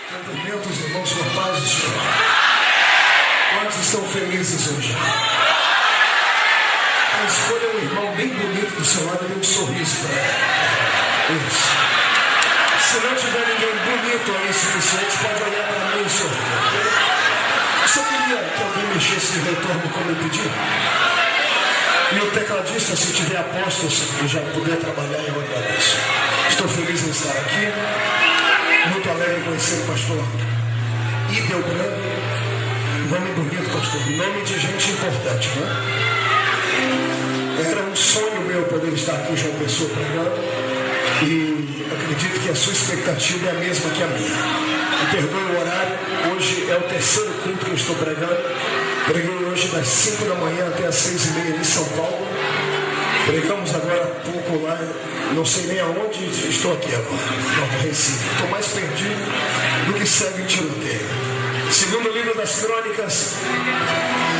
Cumprimentos, irmãos, com a paz do Senhor. Quantos estão felizes hoje? Então, escolha um irmão bem bonito do seu lado e dê um sorriso para ele. Isso. Se não tiver ninguém bonito aí suficiente, pode olhar para mim e sorrir. Eu só queria que alguém mexesse de retorno como eu pedi. E o tecladista, se tiver apostas e já puder trabalhar, eu agradeço. Estou feliz em estar aqui. Muito alegre em conhecer o pastor Idel Branco. Nome bonito, pastor. Nome de gente importante, né? Era um sonho meu poder estar aqui em João Pessoa pregando. E acredito que a sua expectativa é a mesma que a minha. Me perdoe o horário. Hoje é o terceiro culto que eu estou pregando. Preguei hoje das 5 da manhã até as 6:30 em São Paulo. Pregamos agora há pouco lá, não sei nem aonde estou aqui agora, no Recife. Estou mais perdido do que segue em tiroteio. Segundo livro das Crônicas,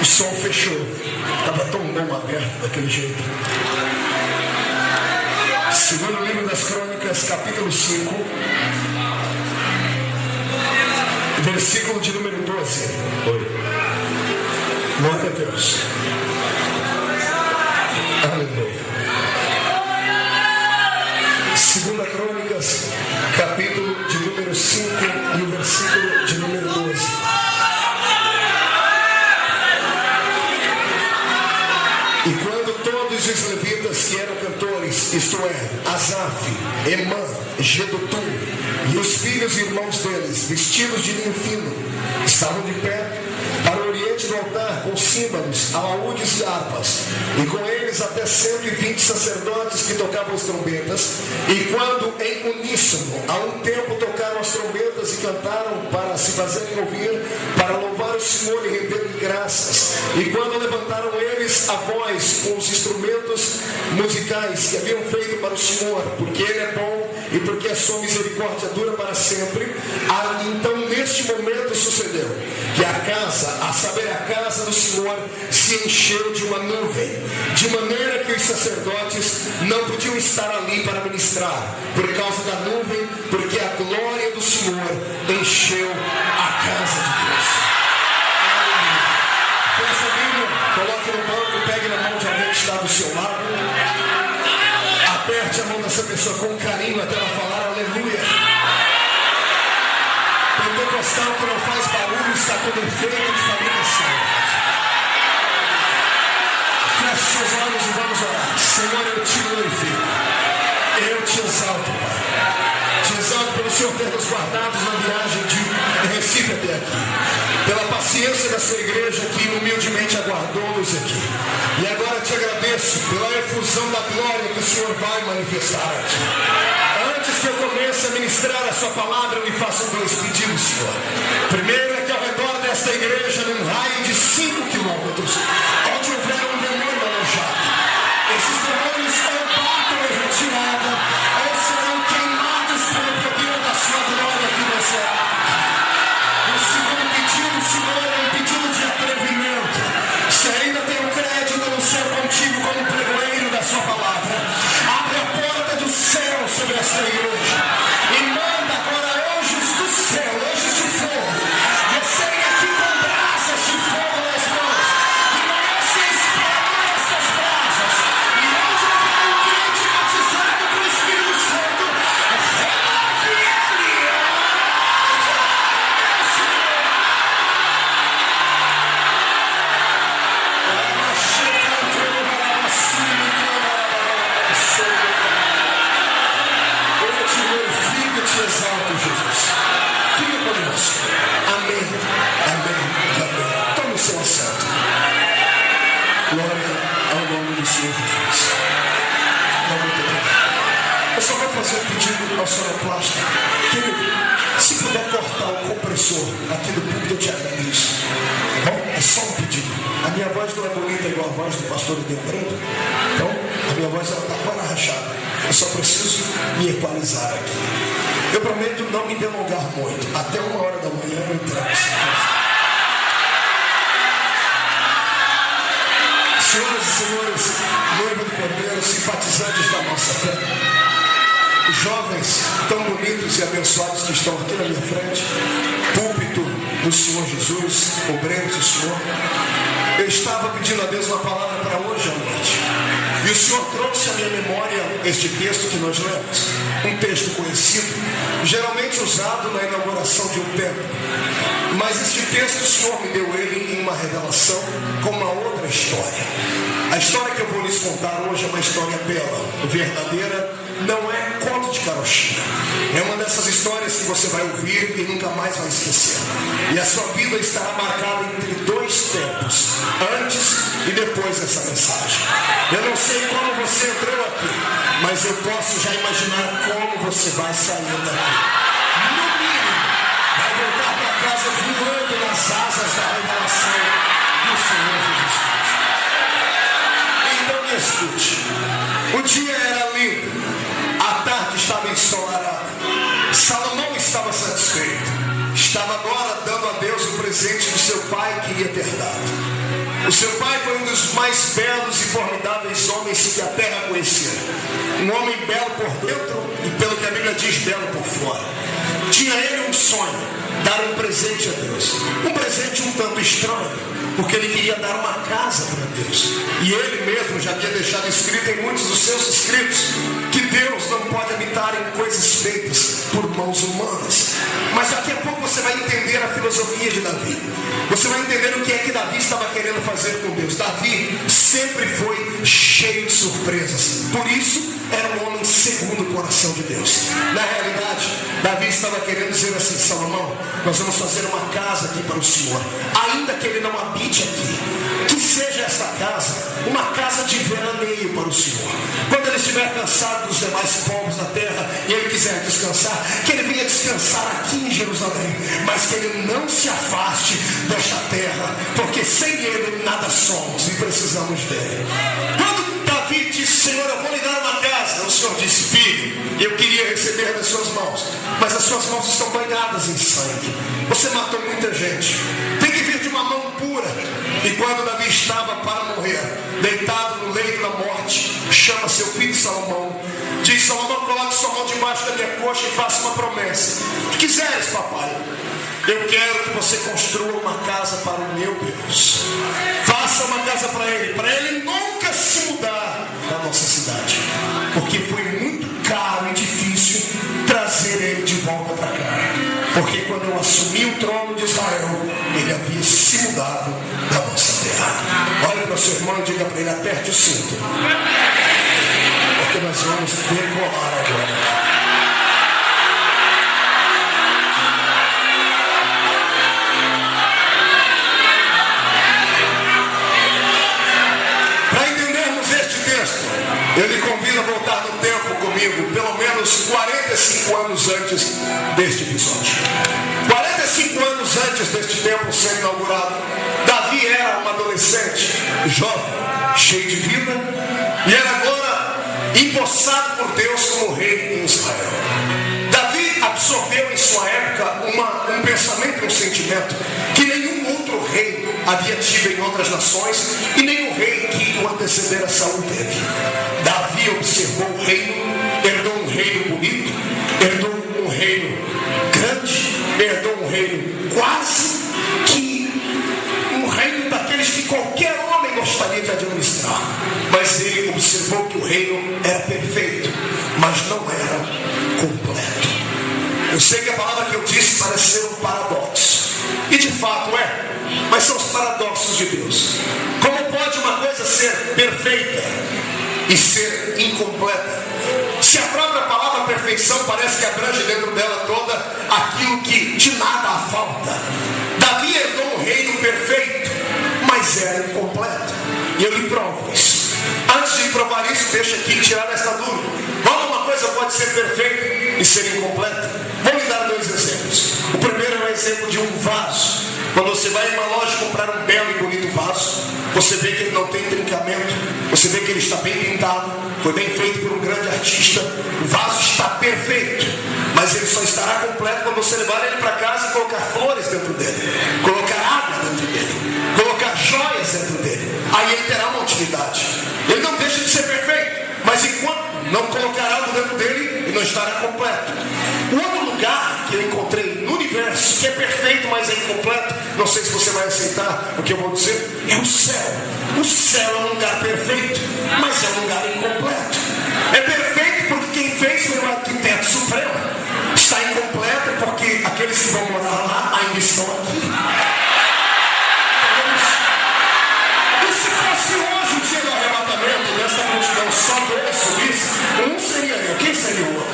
o som fechou. Estava tão bom aberto daquele jeito. Segundo livro das Crônicas, capítulo 5, versículo de número 12. Glória a Deus. Aleluia. Segunda Crônicas, capítulo de número 5 e o versículo de número 12. E quando todos os levitas que eram cantores, isto é, Asaf, Emã, Jedutum e os filhos e irmãos deles, vestidos de linho fino, estavam de pé para o oriente do altar, com símbolos, alaúdes e harpas, e com eles até 120 sacerdotes que tocavam as trombetas. E quando em uníssono, a um tempo tocaram as trombetas e cantaram para se fazerem ouvir, para louvar o Senhor e render-lhe graças. E quando levantaram eles a voz com os instrumentos musicais que haviam feito para o Senhor, porque Ele é bom e porque a sua misericórdia dura para sempre, então neste momento sucedeu que a casa, a saber, a casa do Senhor, se encheu de uma nuvem, de maneira que os sacerdotes não podiam estar ali para ministrar, por causa da nuvem, porque a glória do Senhor encheu a casa de Deus. Feche a Bíblia, coloque no banco, pegue na mão de alguém que está do seu lado, aperte a mão dessa pessoa com carinho até ela falar aleluia. Pentecostal que não faz barulho está com defeito de fabricação. Feche seus olhos e vamos orar. Senhor, eu te glorifico. Eu te exalto, Pai. Te exalto pelo Senhor ter nos guardados na viagem de Recife até aqui. Pela paciência da sua igreja que humildemente aguardou-nos aqui. E agora te agradeço pela efusão da glória que o Senhor vai manifestar aqui. Antes que eu comece a ministrar a sua palavra, me façam dois pedidos, Senhor. Primeiro é que ao redor desta igreja, num raio de 5 quilômetros, onde houver um demônio alojado, esses demônios ou partam em retirada, ou serão queimados pelo poder da sua glória aqui nessa área. O segundo pedido, Senhor, é um pedido de atrevimento. Se ainda tenho crédito no céu contigo como pregoeiro da sua palavra, abre a porta do céu sobre esta igreja e manda agora anjos do céu, anjos de fogo, descerem aqui com brasas de fogo nas mãos e comecem a espalhar estas brasas. E onde houver um crente batizado com o Espírito Santo, remove ele. Te exalto, Jesus. Fique conosco. Amém. Amém. Amém. Tome o seu assento. Glória ao nome do Senhor Jesus. Muito bem. Eu só vou fazer um pedido ao sonoplasta. Querido, se puder cortar o compressor aqui do púlpito, eu te agradeço. Tá bom? É só um pedido. A minha voz não é bonita igual a voz do pastor Debrando. Então, a minha voz está quase rachada. Eu só preciso me equalizar aqui. Eu prometo não me delongar muito. Até 1h da manhã eu entrego. Senhoras e senhores, noiva do Cordeiro, simpatizantes da nossa fé, jovens tão bonitos e abençoados que estão aqui na minha frente, púlpito do Senhor Jesus, obreiros do Senhor, eu estava pedindo a Deus uma palavra para hoje à noite, e o Senhor trouxe à minha memória este texto que nós lemos, um texto conhecido, geralmente usado na inauguração de um templo, mas este texto o Senhor me deu ele em uma revelação com uma outra história. A história que eu vou lhes contar hoje é uma história bela, verdadeira, não é conto de carochinha. É uma dessas histórias que você vai ouvir e nunca mais vai esquecer. E a sua vida estará marcada entre dois tempos, antes e depois dessa mensagem. Eu não sei como você entrou aqui, mas eu posso já imaginar como você vai sair daqui. No mínimo, vai voltar para casa voando nas asas da revelação do Senhor Jesus Cristo. Então me escute. O dia era lindo, a tarde estava ensolarada. Salomão estava satisfeito. Estava agora dando a Deus o presente que seu pai queria ter dado. O seu pai foi um dos mais belos e formidáveis homens que a terra conhecia. Um homem belo por dentro e, pelo que a Bíblia diz, belo por fora. Tinha ele um sonho, dar um presente a Deus. Um presente um tanto estranho, porque ele queria dar uma casa para Deus. E ele mesmo já havia deixado escrito em muitos dos seus escritos que Deus não pode habitar em coisas feitas por mãos humanas. Mas daqui a pouco você vai entender a filosofia de Davi. Você vai entender o que é que Davi estava querendo fazer com Deus. Davi sempre foi cheio de surpresas. Por isso, era um homem segundo o coração de Deus. Na realidade, Davi estava querendo dizer assim: Salomão, nós vamos fazer uma casa aqui para o Senhor, ainda que ele não habite aqui, que seja esta casa uma casa de veraneio para o Senhor. Quando ele estiver cansado dos demais povos da terra e ele quiser descansar, que ele venha descansar aqui em Jerusalém, mas que ele não se afaste desta terra, porque sem ele nada somos e precisamos dele. Quando Davi disse: Senhor, eu vou lhe dar uma casa, o Senhor disse: filho, eu queria receber das suas mãos, mas as suas mãos estão banhadas em sangue. Você matou muita gente, tem que vir de uma mão pura. E quando Davi estava para morrer, deitado no leito da morte, chama seu filho Salomão, diz: Salomão, coloque sua mão debaixo da minha coxa e faça uma promessa. O que quiseres, papai, eu quero que você construa uma casa para o meu Deus. Faça uma casa para ele nunca se mudar da nossa cidade, porque foi muito caro e difícil trazer ele de volta para cá. Porque quando eu assumi o trono de Israel, ele havia se mudado da nossa terra. Olha para o seu irmão e diga para ele: aperte o cinto, porque nós vamos decolar agora. Eu lhe convido a voltar no tempo comigo, pelo menos 45 anos antes deste episódio. 45 anos antes deste templo ser inaugurado, Davi era um adolescente, jovem, cheio de vida, e era agora empossado por Deus como rei em Israel. Davi absorveu em sua época um pensamento e um sentimento que nenhum outro rei havia tido em outras nações, e nem o rei que o antecedera Saul teve. Davi observou o reino, herdou um reino bonito, herdou um reino grande, herdou um reino quase que um reino daqueles que qualquer homem gostaria de administrar. Mas ele observou que o reino era perfeito, mas não era completo. Eu sei que a palavra que eu disse parece ser um paradoxo, e de fato é, mas são os paradoxos de Deus. Como pode uma coisa ser perfeita e ser incompleta? Se a própria palavra perfeição parece que abrange dentro dela toda aquilo que de nada há falta. Davi herdou um reino perfeito, mas era incompleto. E eu lhe provo isso. Antes de provar isso, deixa aqui tirar essa dúvida. Como uma coisa pode ser perfeita e ser incompleta? Vou lhe dar dois exemplos. O primeiro é o exemplo de um vaso. Quando você vai em uma loja comprar um belo e bonito vaso, você vê que ele não tem trincamento, você vê que ele está bem pintado, foi bem feito por um grande artista, o vaso está perfeito, mas ele só estará completo quando você levar ele para casa e colocar flores dentro dele, colocar água dentro dele, colocar joias dentro dele. Aí ele terá uma utilidade. Ele não deixa de ser perfeito, mas enquanto não colocar algo dentro dele e não estará completo. O outro lugar que eu encontrei no universo, que é perfeito, mas é incompleto, não sei se você vai aceitar o que eu vou dizer, é o céu. O céu é um lugar perfeito, mas é um lugar incompleto. É perfeito porque quem fez foi o arquiteto supremo. Está incompleto porque aqueles que vão morar lá ainda estão aqui. E se fosse hoje o dia do arrebatamento desta multidão, só dois subissem, um seria eu, quem seria o outro?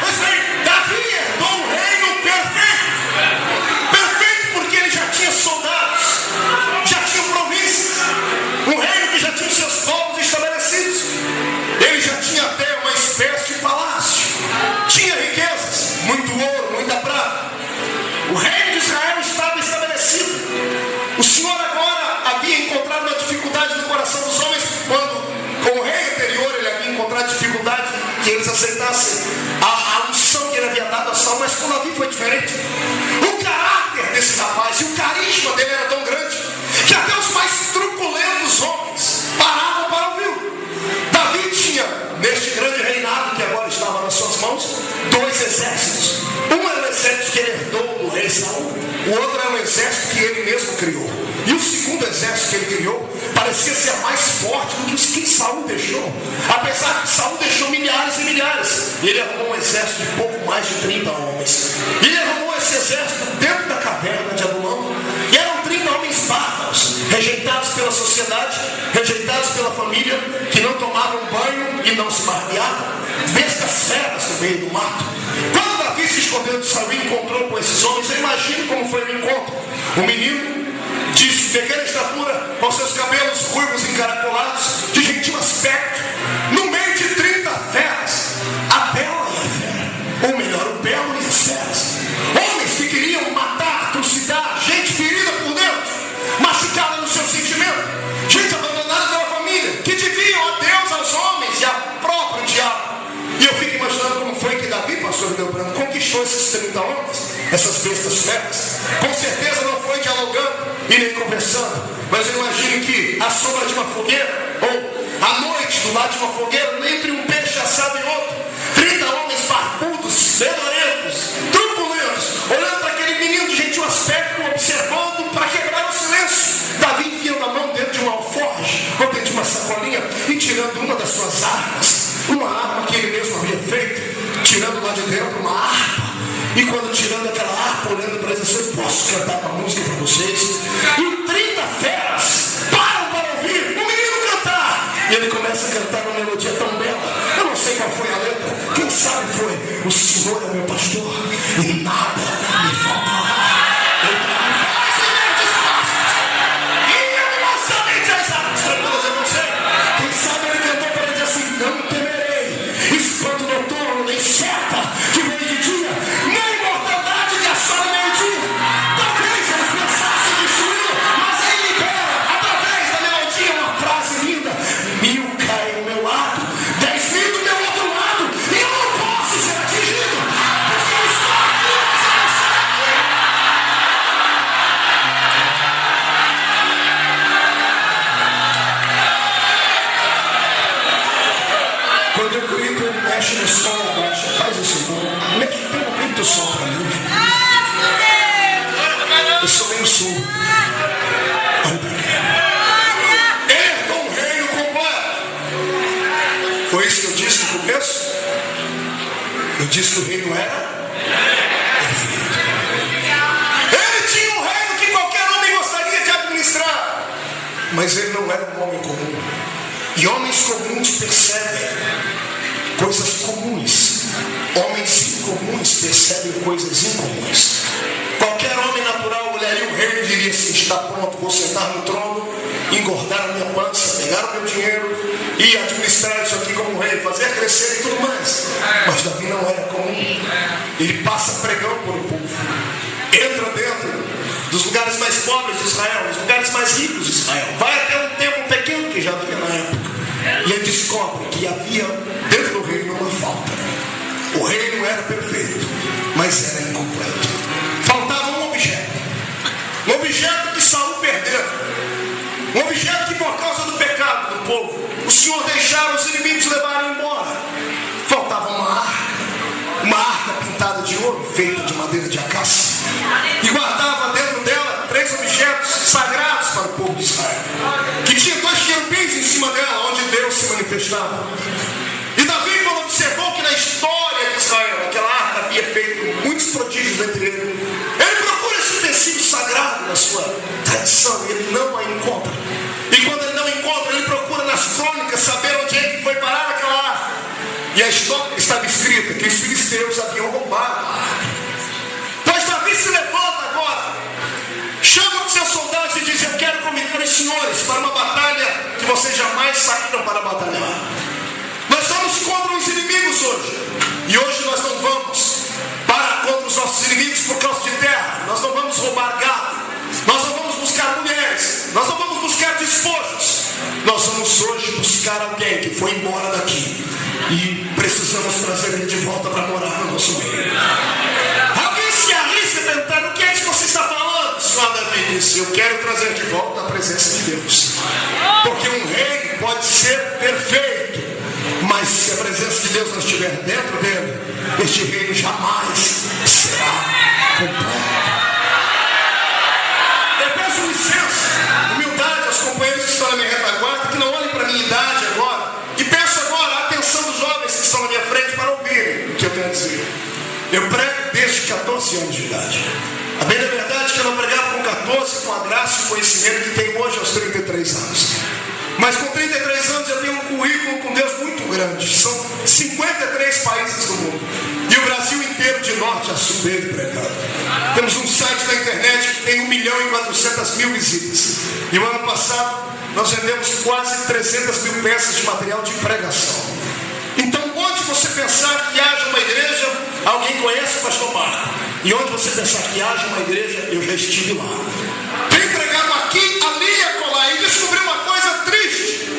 Pois bem, Davi herdou um reino perfeito. Perfeito porque ele já tinha soldados, já tinha províncias, um reino que já tinha seus povos estabelecidos. Ele já tinha até uma espécie de palácio, tinha riquezas, muito ouro, muita prata. O reino de Israel estava estabelecido. O Senhor agora havia encontrado uma dificuldade no coração dos homens, quando com o rei anterior ele havia encontrado dificuldade que eles aceitassem a unção que ele havia dado a Saul, mas com Davi foi diferente. O caráter desse rapaz e o carisma dele era tão grande que até os mais truculentos homens paravam para ouvir. Davi tinha, neste grande reinado que agora estava nas suas mãos, dois exércitos. Um era o exército que ele herdou do rei Saul, o outro era o exército que ele mesmo criou. E o segundo exército que ele criou parecia ser mais forte do que os que Saul deixou. Apesar que Saul deixou milhares e milhares, ele arrumou um exército de pouco mais de 30 homens. E ele arrumou esse exército dentro da caverna de Adulão. E eram 30 homens bárbaros, rejeitados pela sociedade, rejeitados pela família, que não tomavam banho e não se barbeavam, bestas feras no meio do mato. Quando Davi se escondeu de Saul e encontrou com esses homens, eu imagino como foi o encontro. O menino de pequena estatura, com seus cabelos ruivos encaracolados, de gentil aspecto, no meio de 30 feras, a bela e a fera, ou melhor, o belo e as feras. Homens que queriam matar, trucidar, gente ferida por dentro, machucada no seu sentimento, gente abandonada pela família, que deviam a Deus, aos homens e a próprio diabo. E eu fico imaginando como foi que Davi, pastor Rio Branco, conquistou esses 30 homens, essas bestas feras. Com certeza não foi dialogando e nem conversando, mas eu imagino que a sombra de uma fogueira, ou a noite do lado de uma fogueira, entre um peixe assado e outro, 30 homens barbudos, fedorentos, truculentos, olhando para aquele menino de gentil aspecto, observando para quebrar o silêncio. Davi enfiando a mão dentro de uma alforje, ou dentro de uma sacolinha, e tirando uma das suas armas, uma arma que ele mesmo havia feito, tirando lá de dentro uma harpa. E quando tirando aquela harpa, olhando para eles, eu posso cantar uma música para vocês. E 30 feras param para ouvir o menino cantar. E ele começa a cantar uma melodia tão bela. Eu não sei qual foi a letra. Quem sabe foi: o Senhor é meu pastor e nada me faltará. Eu não sei. Quem sabe ele cantou para dizer assim: não temerei espanto noturno, nem seta que vem de dia, nem mortandade que assola meio-dia. Talvez eles pensassem destruí-lo, mas ele libera, através da melodia, uma frase linda: 1000 caem ao meu lado, 10.000 do meu outro lado, e eu não posso ser atingido, porque eu estou aqui, mas eu não sei aqui. Quando eu grito, ele mexe no som e abaixa. Faz isso, não. Mexe, pega muito o som para mim. Eu sou meio surdo. Olha para cá. Herdou um reino completo. Foi isso que eu disse no começo? Eu disse que o reino era perfeito. Ele tinha um reino que qualquer homem gostaria de administrar. Mas ele não era um homem comum. E homens comuns percebem coisas comuns. Homens incomuns percebem coisas incomuns. Qualquer homem natural olharia o reino e diria assim: está pronto, vou sentar no trono, engordar a minha pança, pegar o meu dinheiro e administrar isso aqui como rei, fazer crescer e tudo mais. Mas Davi não era comum. Ele passa pregando por o povo, entra dentro dos lugares mais pobres de Israel, dos lugares mais ricos de Israel, vai até um templo pequeno que já havia na época, e ele descobre que havia dentro do reino uma falta. O reino era perfeito, mas era incompleto. Faltava um objeto que Saul perdeu, um objeto que por bancada de ouro feita de madeira de acácia e guardava dentro dela 3 objetos sagrados para o povo de Israel, que tinha 2 querubins em cima dela, onde Deus se manifestava. E Davi, quando observou que na história de Israel aquela arca havia feito muitos prodígios entre ele procura esse utensílio sagrado na sua tradição e ele não a encontra. E quando ele não encontra, ele procura nas crônicas saber onde é que foi parar aquela arca. E a história estava escrita que os filisteus haviam roubado a arca. Pois Davi se levanta agora, chama os seus soldados e diz: eu quero convidar os senhores para uma batalha que vocês jamais saíram para batalhar. Nós vamos contra os inimigos hoje. E hoje nós não vamos para contra os nossos inimigos por causa de terra. Nós não vamos roubar gado. Nós não vamos buscar mulheres. Nós não vamos buscar despojos. Nós vamos hoje buscar alguém que foi embora daqui. E precisamos trazer ele de volta para morar no nosso meio. Alguém se arrisca perguntando: o que é que você está falando? Senhor Davi disse: eu quero trazer de volta a presença de Deus. Porque um rei pode ser perfeito, mas se a presença de Deus não estiver dentro dele, este reino jamais será completo. Eu peço licença, humildade aos companheiros que estão na minha retaguarda, que não olhem para a minha idade agora, e peço agora a atenção dos jovens que estão na minha frente para ouvirem o que eu tenho a dizer. Eu prego desde 14 anos de idade. A bem da verdade é que eu não pregava com 14 com a graça e o conhecimento que tenho hoje aos 33 anos. Mas com 33 anos eu tenho um currículo com Deus muito grande. São 53 países do mundo. E o Brasil inteiro, de norte a sul, dele pregado. Temos um site na internet que tem 1.400.000 visitas. E o ano passado nós vendemos quase 300.000 peças de material de pregação. Então, onde você pensar que haja uma igreja, alguém conhece o pastor Marco. E onde você pensar que haja uma igreja, eu já estive lá. Tenho pregado aqui, ali e acolá, e descobri uma coisa triste,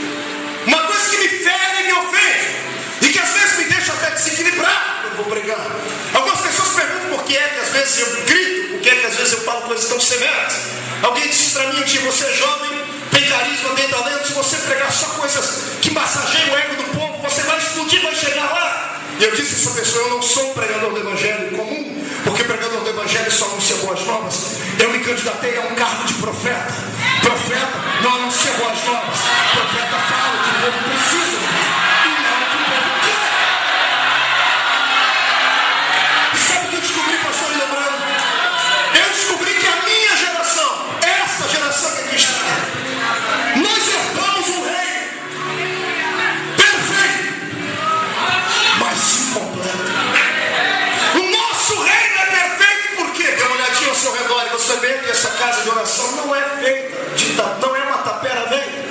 uma coisa que me fere e me ofende, e que às vezes me deixa até desequilibrado quando eu vou pregar. Algumas pessoas perguntam por que é que às vezes eu grito, por que é que às vezes eu falo coisas tão severas. Alguém disse para mim que você é jovem, tem carisma, tem talento, se você pregar só coisas que massageiam o ego do povo, você vai explodir, vai chegar lá. E eu disse a essa pessoa: eu não sou um pregador do evangelho comum, porque pregador do evangelho só anuncia boas novas. Eu me candidatei a um cargo de profeta. Profeta não anuncia boas novas. Profeta fala que o povo precisa e não que o povo quer. Sabe o que eu descobri, pastor Lebrando? Eu descobri que a minha geração, essa geração que aqui está, nós herdamos um rei perfeito, mas incompleto. O nosso reino é perfeito porque dê uma olhadinha ao seu redor e você vê que essa casa de oração não é feita não é uma tapera velha,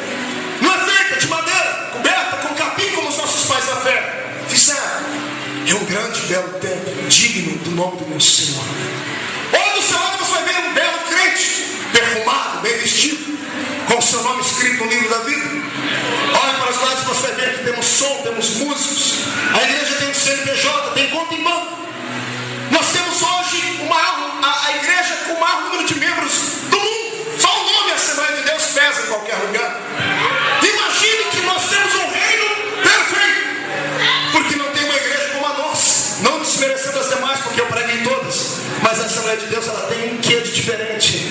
não é feita de madeira coberta com capim como os nossos pais da fé fizeram. É um grande belo templo, digno do nome do meu Senhor. Olha do seu lado, você vai ver um belo crente, perfumado, bem vestido, com o seu nome escrito no livro da vida. Olha para os lados, você vai ver que temos som, temos músicos. A igreja tem um CNPJ, tem conta em banco. Nós temos hoje a igreja com o maior número de membros do mundo. Só o nome Assembleia de Deus pesa em qualquer lugar. Imagine que nós temos um reino perfeito, porque não tem uma igreja como a nossa. Não desmerecendo as demais, porque eu prego em todas, mas a Assembleia de Deus, ela tem um quê de diferente,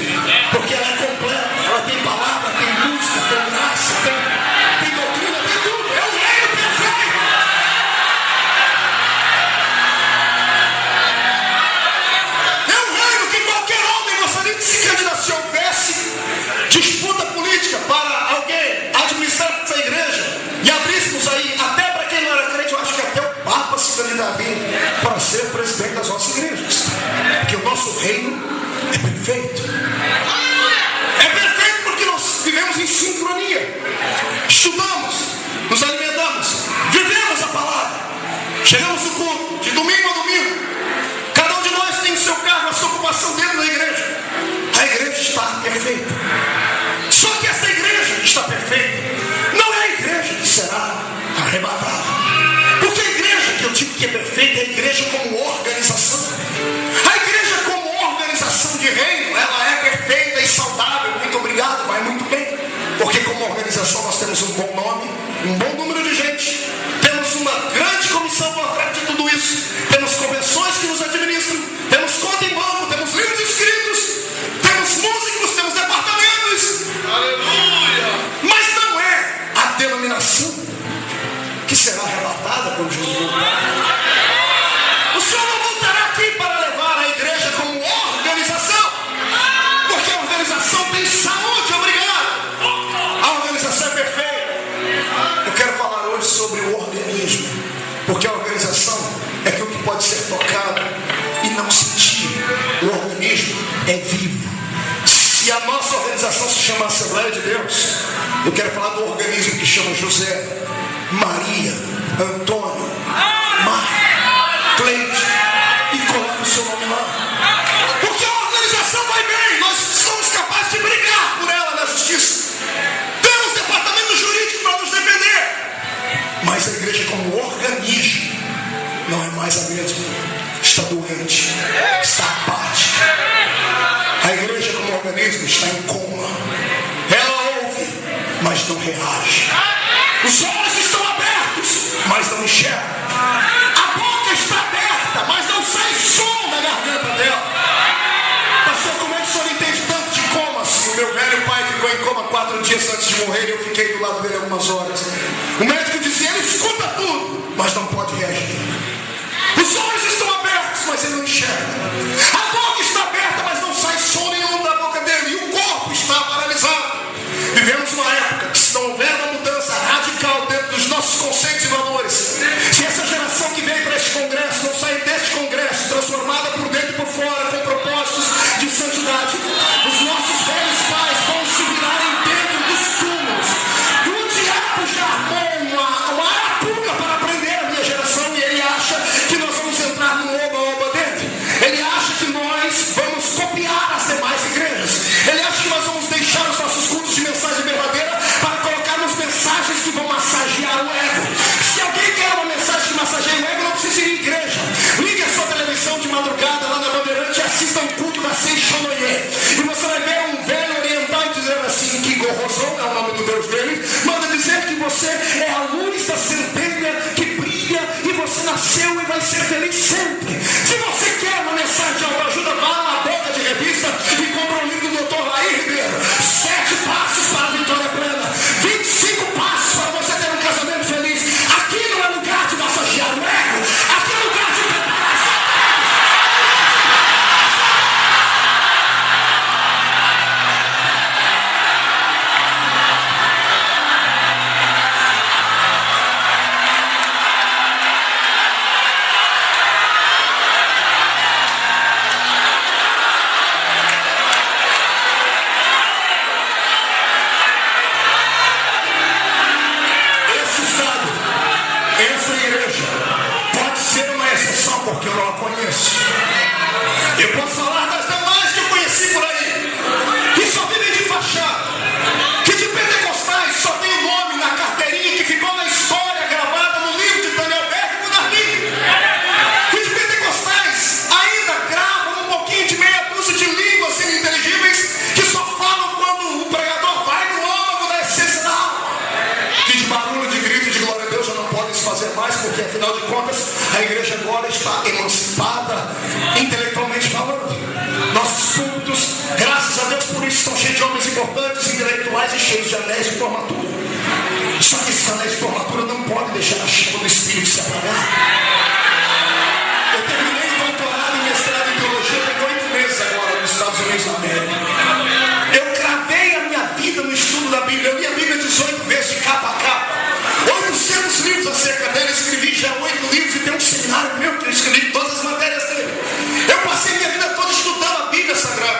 porque ela é completa. Ela tem palavra, tem música, tem graça, tem doutrina, tem tudo. É um reino perfeito. É um reino que qualquer homem gostaria de se candidatar. Se houvesse disputa política para alguém administrar essa igreja e abríssemos aí, até para quem não era crente, eu acho que até o Papa se candidaria para ser presidente das nossas igrejas, porque o nosso reino é perfeito. É perfeito porque nós vivemos em sincronia, estudamos, nos alimentamos, vivemos a palavra, chegamos no culto de domingo a domingo. Cada um de nós tem o seu cargo, a sua ocupação dentro da igreja. A igreja está perfeita. Só que essa igreja está perfeita não é a igreja que será arrebatada. Porque a igreja que eu digo que é perfeita é a igreja como organização. A igreja como organização de reino, ela é perfeita e saudável. Muito obrigado, vai muito bem. Porque como organização nós temos um bom nome, um bom número de gente. Temos uma grande comissão por trás de tudo isso. Temos convenções que nos administram. chama Assembleia de Deus. Eu quero falar do organismo que chama José, Maria, Antônio, Marco, Cleide, e coloca o seu nome lá. Porque a organização vai bem, nós somos capazes de brigar por ela na justiça. Temos departamento jurídico para nos defender. Mas a igreja como organismo não é mais a mesma. Está doente, está apática. A igreja como organismo está em coma. Ela ouve, mas não reage. Os olhos estão abertos, mas não enxergam. A boca está aberta, mas não sai som da garganta dela. Pastor, como é que o senhor entende tanto de coma assim? O meu velho pai ficou em coma 4 dias antes de morrer e eu fiquei do lado dele algumas horas. O médico dizia, ele escuta tudo, mas não pode reagir. Os olhos estão abertos, mas ele não enxerga. A boca está aberta, mas não sai som nenhum da boca dele. E o corpo está paralisado. Vivemos uma época que, se não houver uma mudança radical dentro dos nossos conceitos e valores, se essa geração que veio para este congresso não sair deste congresso transformada por dentro e por fora com propósitos de santidade, os nossos velhos pais vão se virarem dentro dos túmulos. E o diabo já armou uma arapuca para prender a minha geração, e ele acha que nós vamos entrar no oba-oba dentro. Ele acha que nós vamos copiar as demais igrejas. Ele acha que nós vamos deixar os nossos cultos de mensagem verdadeira para colocarmos mensagens que vão massagear o ego. Se alguém quer uma mensagem que massageie o ego, não precisa ir em igreja. Ligue a sua televisão de madrugada lá na Bandeirante e assista um culto da Seixonoye. E você vai ver um velho oriental dizendo assim, que Gorrozon é o nome do Deus dele, manda dizer que você é a luz da centelha que brilha e você nasceu e vai ser feliz sempre. Se você quer uma mensagem de autoajuda, vá na boca de revista e compra o livro do Dr. Laí Ribeiro. 7 passos para a vitória plena. 25 passos para você ter um casamento feliz. Aqui não é lugar de massagear o ego. Aqui é lugar de preparação. Essa igreja pode ser uma exceção, porque eu não a conheço. Eu posso falar das demais que eu conheci por aí, que só vivem de fachada, que de pentecostais só tem o nome na carteirinha que ficou na história gravada no livro de Daniel Beck e Munardi. Que de pentecostais ainda gravam um pouquinho de meia dúzia de línguas ininteligíveis que só falam quando o pregador vai no âmago da essência da alma. Que de barulho, de grito, de glória a Deus já não podem se fazer mais, porque afinal de contas a igreja agora está emancipada, intelectualmente falando. Nossos cultos, graças a Deus por isso, estão cheios de homens importantes, intelectuais e cheios de anéis de formatura. Só que esses anéis de formatura não podem deixar a chama do Espírito se apagar. Eu terminei o doutorado e mestrado em teologia, tem 8 meses agora nos Estados Unidos da América. Eu cravei a minha vida no estudo da Bíblia. Eu li a Bíblia 18 vezes de capa a capa. 800 livros acerca dele. Escrevi já 8 livros e tem um seminário meu que eu escrevi todas as matérias dele. Eu passei minha vida toda estudando a Bíblia Sagrada.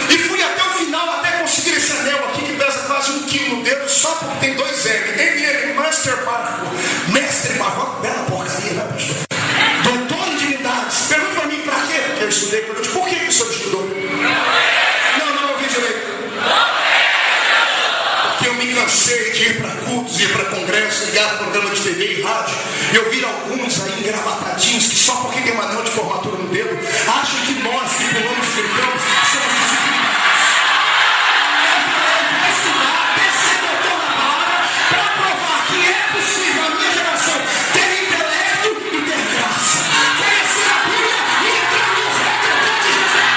E fui até o final, até conseguir esse anel aqui que pesa quase 1 quilo no dedo, só porque tem 2 L. M.M. Master Marco. Mestre Marco. Uma bela porcaria, né, pastor? Doutor em divindades. Pergunta pra mim pra quê? Porque eu estudei. Por que o senhor estudou? Não ouvi direito. Porque eu me cansei de ir para cultos, ir para congressos, ligar para programa de TV e rádio, e ouvir alguns aí engravatadinhos que só porque tem um anel de formatura no dedo, acham que nós que pulamos gritamos somos disciplinados. Eu vou estudar, descer doutor na palavra, para provar que é possível a minha geração ter intelecto e ter graça. Conhecer a Bíblia e entrar no reino de Jesus.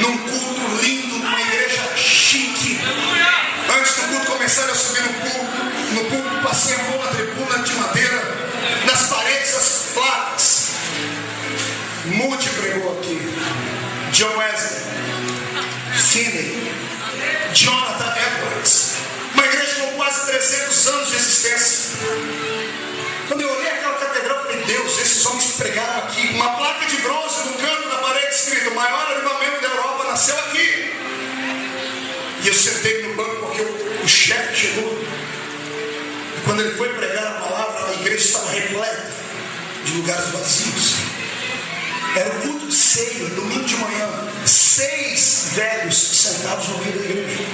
num culto lindo, numa igreja chique. Antes do culto começar, eu subi no púlpito, passei a mão na tribuna de madeira, nas paredes, as placas. Moody pregou aqui, John Wesley, Finney, Jonathan Edwards. Uma igreja com quase 300 anos de existência. Quando eu olhei aquela catedral, eu falei, Deus, esses homens pregaram aqui. Uma placa de bronze no canto da parede escrito: o maior avivamento da Europa nasceu aqui. E eu sentei no banco porque o chefe chegou. E quando ele foi pregar a palavra, a igreja estava repleta de lugares vazios. Era o culto de ceia, domingo de manhã. 6 velhos sentados no meio da igreja.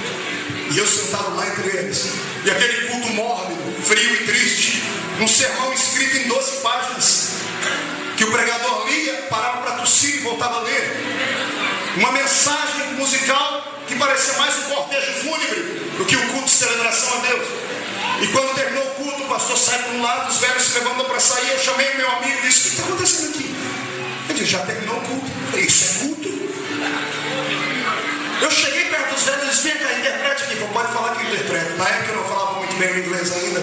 E eu sentado lá entre eles. E aquele culto mórbido, frio e triste. Um sermão escrito em 12 páginas, que o pregador lia, parava para tossir e voltava a ler. Uma mensagem musical que parecia mais um cortejo fúnebre do que um culto de celebração a Deus. E quando terminou o culto, o pastor sai para um lado, os velhos se levantam para sair. Eu chamei o meu amigo e disse: o que está acontecendo aqui? Ele disse: já terminou o culto. Eu falei: isso é culto? Eu cheguei perto dos velhos e disse: vem cá, interprete aqui. Pode falar que eu interpreto. Na época eu não falava muito bem o inglês ainda.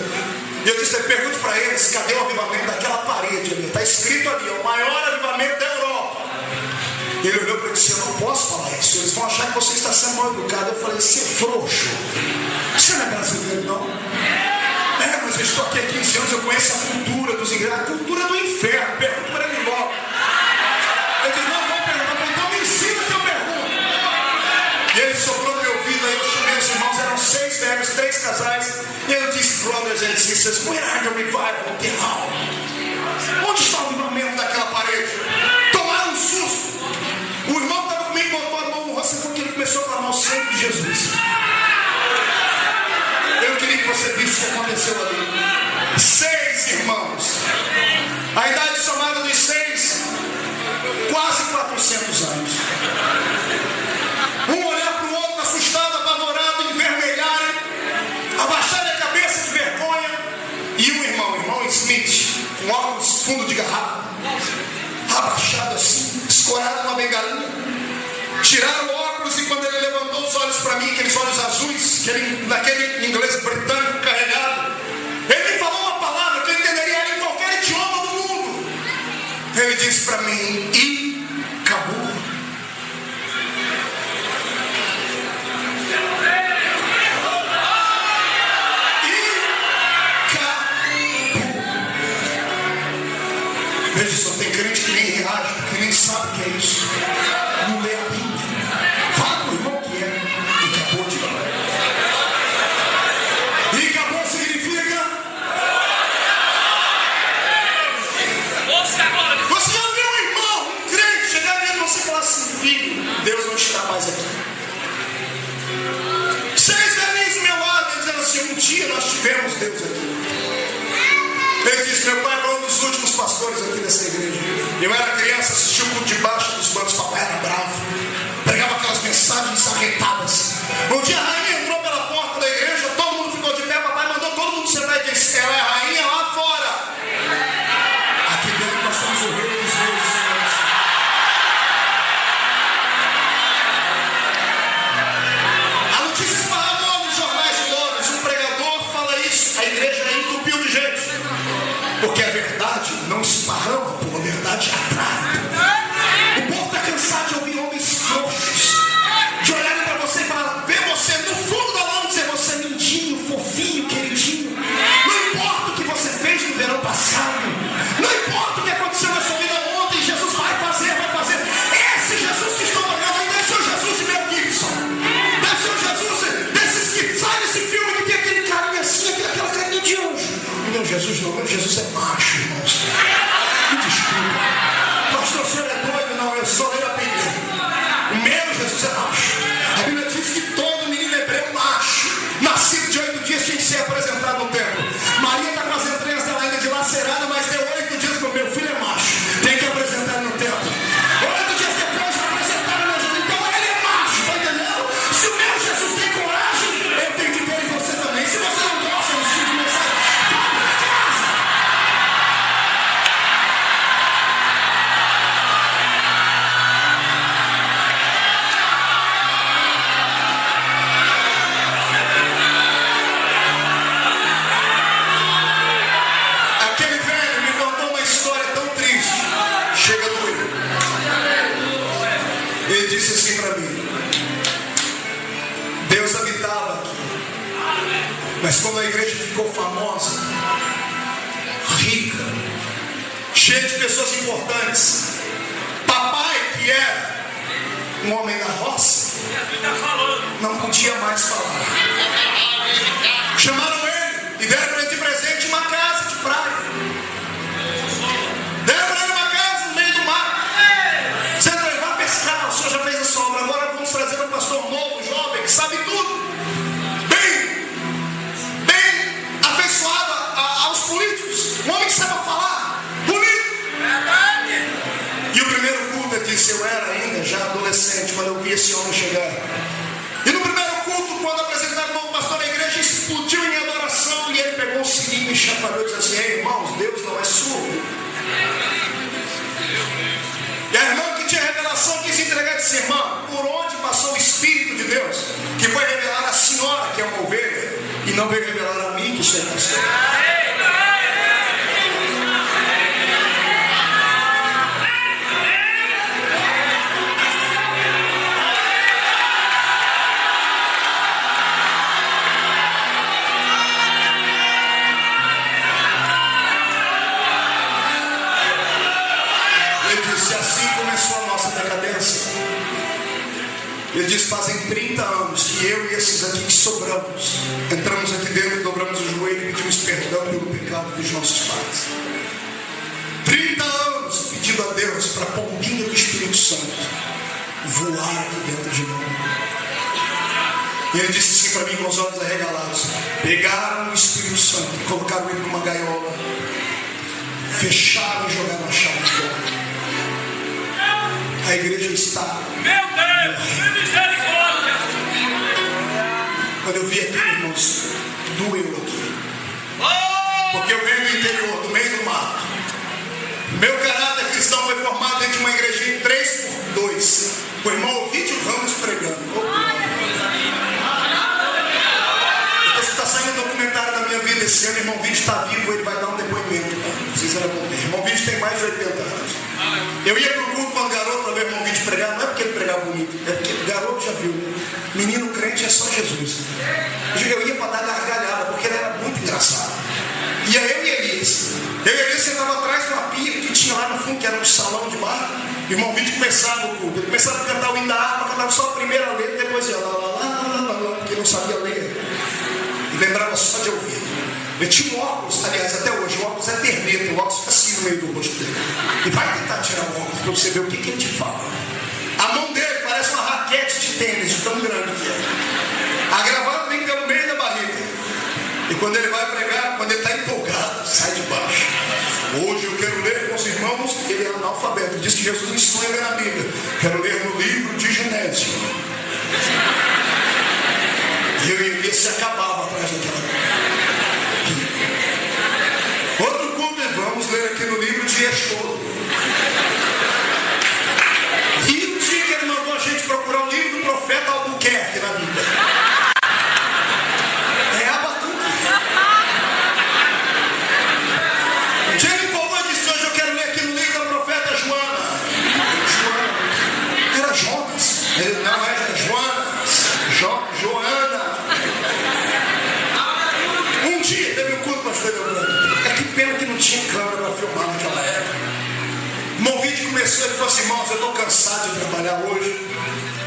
E eu disse: pergunte para eles, cadê o avivamento daquela parede ali? Está escrito ali, é o maior avivamento da Europa. E ele olhou para mim e disse: eu não posso falar isso, eles vão achar que você está sendo mal educado. Eu falei: você é frouxo, você não é brasileiro não? Mas eu estou aqui há 15 anos, eu conheço a cultura dos ingleses, a cultura do inferno. Pergunta para ele logo. Eu disse: não vou perguntar, então me ensina que eu pergunto. E ele soprou no meu ouvido, aí eu chamei os irmãos, eram 6 velhos, 3 casais. E eu disse: brothers and sisters, where are the revival of the house? Onde está o avivamento daquela parede? Tomaram um susto. O irmão estava comigo, botou a mão no rosto, porque ele começou a clamar o sangue de Jesus. Eu queria que você visse o que aconteceu ali. 6 irmãos. A idade somada dos 6, quase 400 anos. Um olhar para o outro, assustado, apavorado, envermelharem, abaixarem a cabeça de vergonha. E um irmão Smith, com óculos fundo de garrafa, abaixado assim, escorado numa bengalinha. Tiraram o óculos, e quando ele levantou os olhos para mim, aqueles olhos azuis, daquele inglês britânico carregado, ele me falou uma palavra que eu entenderia em qualquer idioma do mundo. Ele disse para mim: e acabou. Veja só, tem crente que nem reage, que nem sabe o que é isso. Não lê a Bíblia. Fala para o irmão que é. E acabou de falar. E acabou significa. Você já viu um irmão, um crente, chegar dentro de você e falar assim: filho, Deus não está mais aqui. 6 velhinhos do meu lado, dizendo assim: um dia nós tivemos Deus aqui. Ele disse: meu pai foi um dos últimos pastores aqui dessa igreja. Eu era criança, assistia o culto debaixo dos bancos. Papai era bravo, pregava aquelas mensagens arretadas. Um dia a rainha entrou pela porta da igreja, todo mundo ficou de pé. Papai mandou todo mundo sentar e disse: ela é a rainha lá fora. Aqui dentro nós somos o rei dos reis dos senhores. A notícia esparramou nos jornais de Londres. Um pregador fala isso, a igreja entupiu de gente. Porque a verdade não esparrama, por a verdade atrai. O povo está cansado de ouvir homens frouxos, de olharem para você e falar, ver você no fundo da lama e dizer: você é lindinho, fofinho, queridinho. Não importa o que você fez no verão passado, não importa o que aconteceu na sua vida ontem, Jesus vai fazer, vai fazer. Esse Jesus que estou olhando aí deve ser o Jesus de Mel Gibson, deve ser o Jesus desses que sai desse filme que tem aquele carinha assim, aquela carinha de anjo. Não, Jesus não, meu Jesus é macho, irmãos. Me desculpa. Pastor, o senhor é doido? Não, eu só leio a Bíblia. O meu Jesus é macho. A Bíblia diz que todo menino hebreu macho, nascido de 8 dias, tinha que ser apresentado no templo. Maria está com as entranhas dela ainda dilacerada, mas deu 8 dias para o meu filho é macho. Tem que apresentar no templo. 8 dias depois de apresentar o meu Jesus. Então ele é macho, está entendendo? Se o meu Jesus tem coragem, eu tenho que ter em você também. Se você não gosta desse tipo de mensagem, Mas quando a igreja ficou famosa, rica, cheia de pessoas importantes, papai, que era um homem da roça, não podia mais falar. Chamaram ele e deram para ele de presente uma casa de praia. Deram para ele uma casa no meio do mar. Dizendo para ele: vá pescar, o senhor já fez a sua obra, agora vamos trazer um pastor novo, jovem, que sabe tudo. Bem afeiçoado aos políticos. Um homem que sabe falar, bonito. E o primeiro culto, ele disse: eu era ainda já adolescente quando eu vi esse homem chegar. E no primeiro culto, quando apresentaram o novo pastor na igreja, explodiu em adoração. E ele pegou o sininho e chacoalhou e disse assim: ei, irmãos, Deus não é surdo. E a irmã que tinha revelação quis entregar e disse: irmã, por onde passou o Espírito de Deus, que foi revelar a senhora, que é uma ovelha, e não veio revelar a mim, que sou pastor. Ele diz: fazem 30 anos que eu e esses aqui que sobramos, entramos aqui dentro, dobramos o joelho e pedimos perdão pelo pecado dos nossos pais. 30 anos pedindo a Deus para a pombinha do Espírito Santo voar aqui dentro de nós. E ele disse assim para mim com os olhos arregalados: pegaram o Espírito Santo, colocaram ele numa gaiola, fecharam e jogaram a chave fora. A igreja está. Meu Deus, que misericórdia! Quando eu vi aquilo, irmãos, doeu aqui. Porque eu venho do interior, do meio do mato. Meu caráter cristão foi formado dentro de uma igrejinha 3x2. O irmão Ovidio Ramos pregando. Então, se está saindo um documentário da minha vida esse ano, o irmão Ovidio está vivo, ele vai dar um depoimento. Sinceramente, o irmão Ovidio tem mais de 80 anos. Eu ia para o culto quando garoto para ver o irmão Ovidio pregar, não é porque ele pregava bonito, é porque o garoto já viu. Menino crente é só Jesus. Eu ia para dar gargalhada, porque ele era muito engraçado. E aí eu e Elias sentava atrás de uma pia que tinha lá no fundo, que era um salão de bar. E o irmão Ovidio começava o culto. Ele começava a cantar o hino da harpa, cantava só a primeira letra, depois ia lá, porque não sabia ler. E lembrava só de ouvir. Ele tinha um óculos, aliás, até hoje, o óculos é perneta, o óculos fica assim no meio do rosto dele. E vai tentar tirar o óculos para você ver o que ele te fala. A mão dele parece uma raquete de tênis, de tão grande que é. A gravata vem pelo meio da barriga. E quando ele vai pregar, quando ele está empolgado, sai de baixo. Hoje eu quero ler com os irmãos, ele é analfabeto, diz que Jesus ensinou a ler na Bíblia. Quero ler no livro de Genésio. E eu e ele se acabava atrás daquela. Outro culto, vamos ler aqui no livro de Êxodo. E o dia que ele mandou a gente procurar o livro do profeta Albuquerque na Bíblia. É Abacuque. Um dia ele empolgou e disse: hoje eu quero ler aqui no livro da profeta Joana. Era Jonas. Ele não era Joana. Joana. Um dia teve um culto, pastor Leandro. Que pena que não tinha câmera para filmar naquela época. O vídeo começou, ele falou assim: irmãos, eu estou cansado de trabalhar hoje.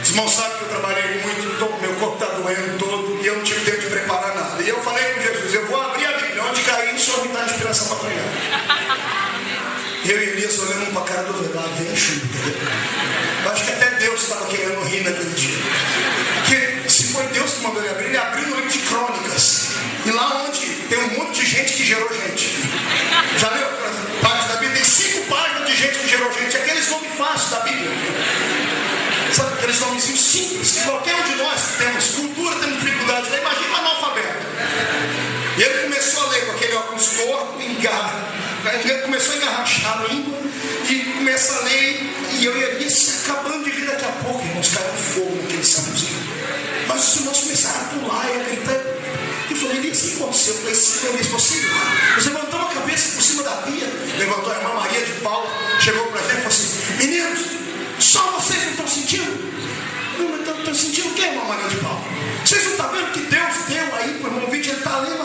Os irmãos sabem que eu trabalhei muito, meu corpo está doendo todo, e eu não tive tempo de preparar nada. E eu falei com Jesus: eu vou abrir a Bíblia, onde cair, o Senhor me dá inspiração para pregar. Eu e Elias olhando um para a cara do outro, lá vem chuva. Eu acho que até Deus estava querendo rir naquele dia. Porque se foi Deus que mandou ele abriu no livro de Crônicas. E lá onde tem um monte de gente que gerou gente. Já leu parte da Bíblia? Tem 5 páginas de gente que gerou gente. Aqueles nomes fáceis da Bíblia. Sabe aqueles nomezinhos simples que qualquer um de nós que temos cultura, temos dificuldade. Imagina um analfabeto. E ele começou a ler com aquele óculos torto, ele começou a engarrachar a língua e começa a ler. E eu ia acabando de rir daqui a pouco, irmãos, caiu fogo naquele salãozinho. Mas os irmãos começaram a pular e a gritar. Eu falei: Elias, o que aconteceu? Eu falei: sim, Elias, você levantou a cabeça por cima da pia. Levantou a irmã Maria de Paulo, chegou para a gente e falou assim: meninos, só vocês não estão sentindo? Não, mas estão sentindo o que, irmã Maria de Paulo? Vocês não estão vendo que Deus deu aí para o irmão Ovidio? Ele está lendo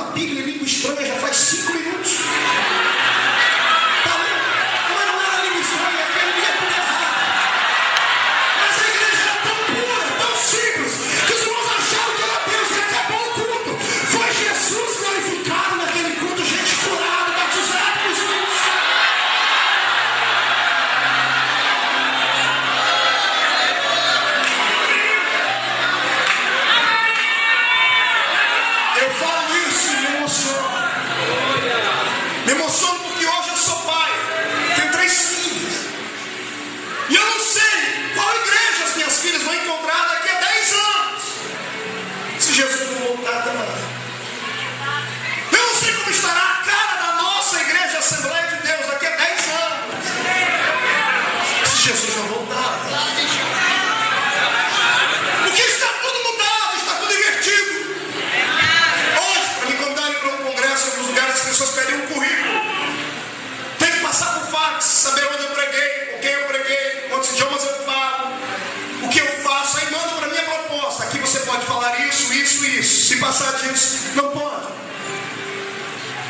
passar disso. Não pode.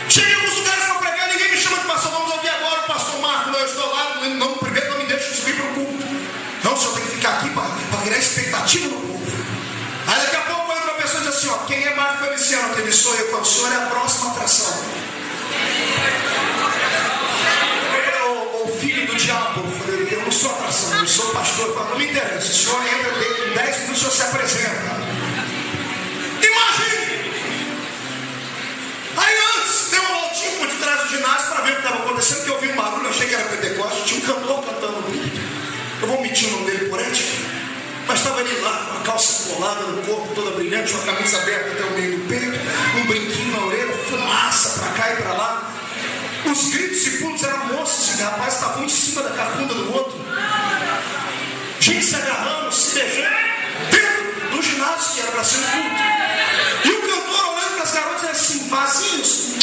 Chega em alguns lugares para pregar, ninguém me chama de pastor. Vamos ouvir agora o pastor Marco. Não, eu estou lá, primeiro não me deixe subir para o culto. Não, o senhor tem que ficar aqui para criar expectativa no povo. Aí daqui a pouco entra uma pessoa e diz assim, ó, quem é Marco Feliciano? Ele sou eu, quando o senhor é a próxima atração. O filho do diabo. Eu falei, eu não sou atração, eu sou pastor. Eu falo, não me interessa, o senhor entra dentro, em 10 minutos o senhor se apresenta. Imagine! Aí antes, deu uma voltinha por detrás do ginásio para ver o que estava acontecendo, que eu ouvi um barulho, eu achei que era Pentecostes, tinha um cantor cantando no vídeo. Eu vou omitir o nome dele por ética, mas estava ali lá, com a calça colada no corpo, toda brilhante, uma camisa aberta até o meio do peito, um brinquinho na orelha, fumaça para cá e para lá. Os gritos e pulos eram moços, e rapazes estavam em cima da capunda do outro. Gente se agarrando, se beijando, dentro do ginásio que era para ser um culto. E o cantor olhando para as garotas assim, vazios.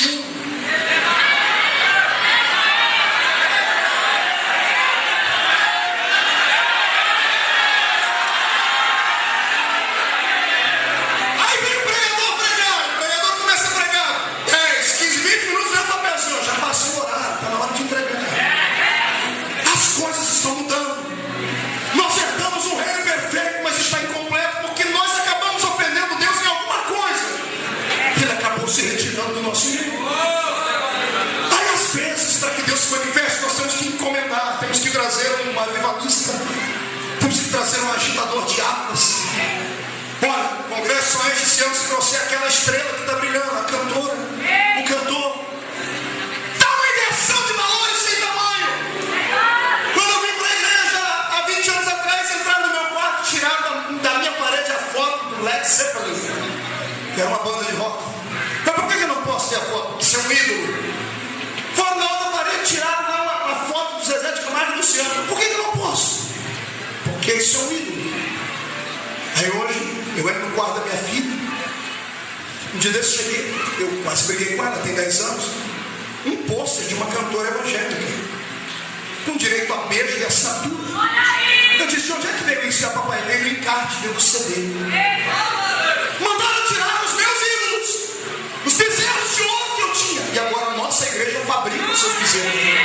Temos que trazer um agitador de águas. Olha, o congresso só enche esse ano se trouxer aquela estrela que está brilhando, a cantora, o cantor. Dá uma inversão de valores sem tamanho. Quando eu vim para a igreja há 20 anos atrás, entraram no meu quarto, tiraram da minha parede a foto do Led Zeppelin, que era uma banda de rock. Mas por que eu não posso ter a foto? Porque isso é um ídolo. Foram na outra parede, tiraram lá a foto do Zezé de Camargo e Luciano. Por que eu não posso? Porque isso é um ídolo. Aí hoje, eu entro no quarto da minha filha. Um dia desse cheguei, eu quase briguei com ela, tem 10 anos. Um pôster de uma cantora evangélica, com direito a beijo e assinatura. Eu disse, onde é que veio isso? A papai veio no encarte, veio com CD. Mandaram tirar os meus ídolos, os bezerros de ouro que eu tinha. E agora a nossa igreja fabrica os seus bezerros.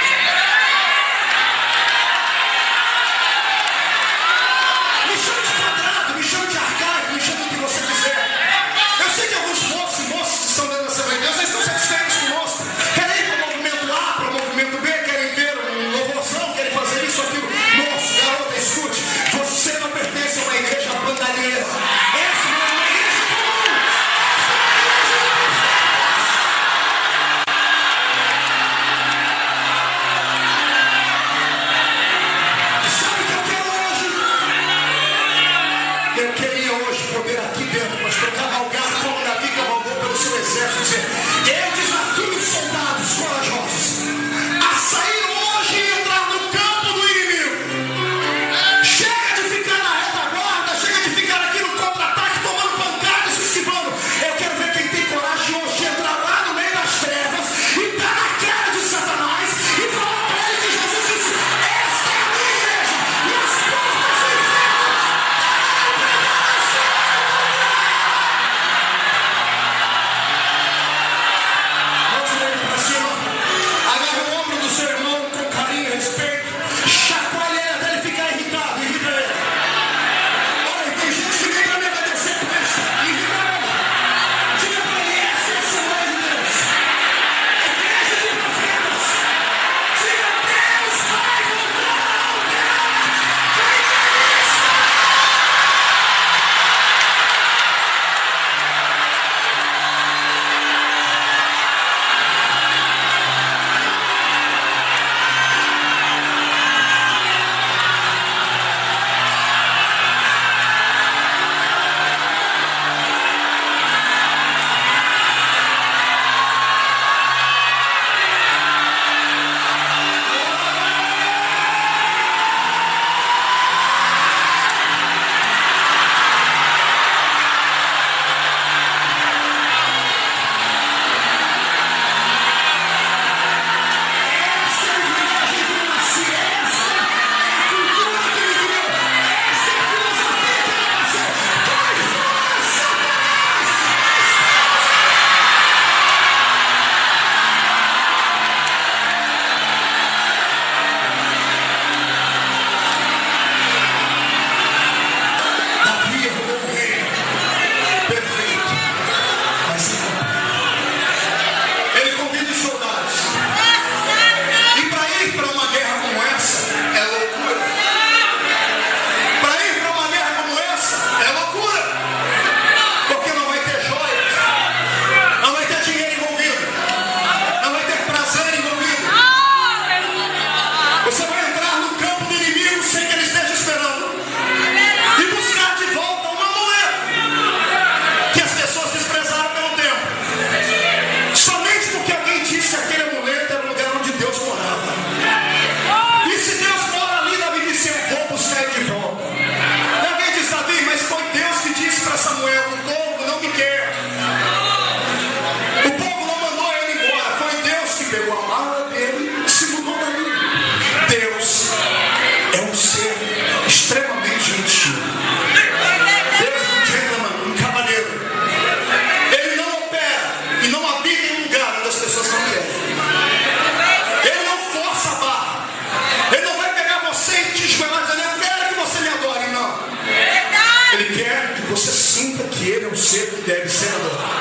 você sinta que ele é um ser que deve ser adorado.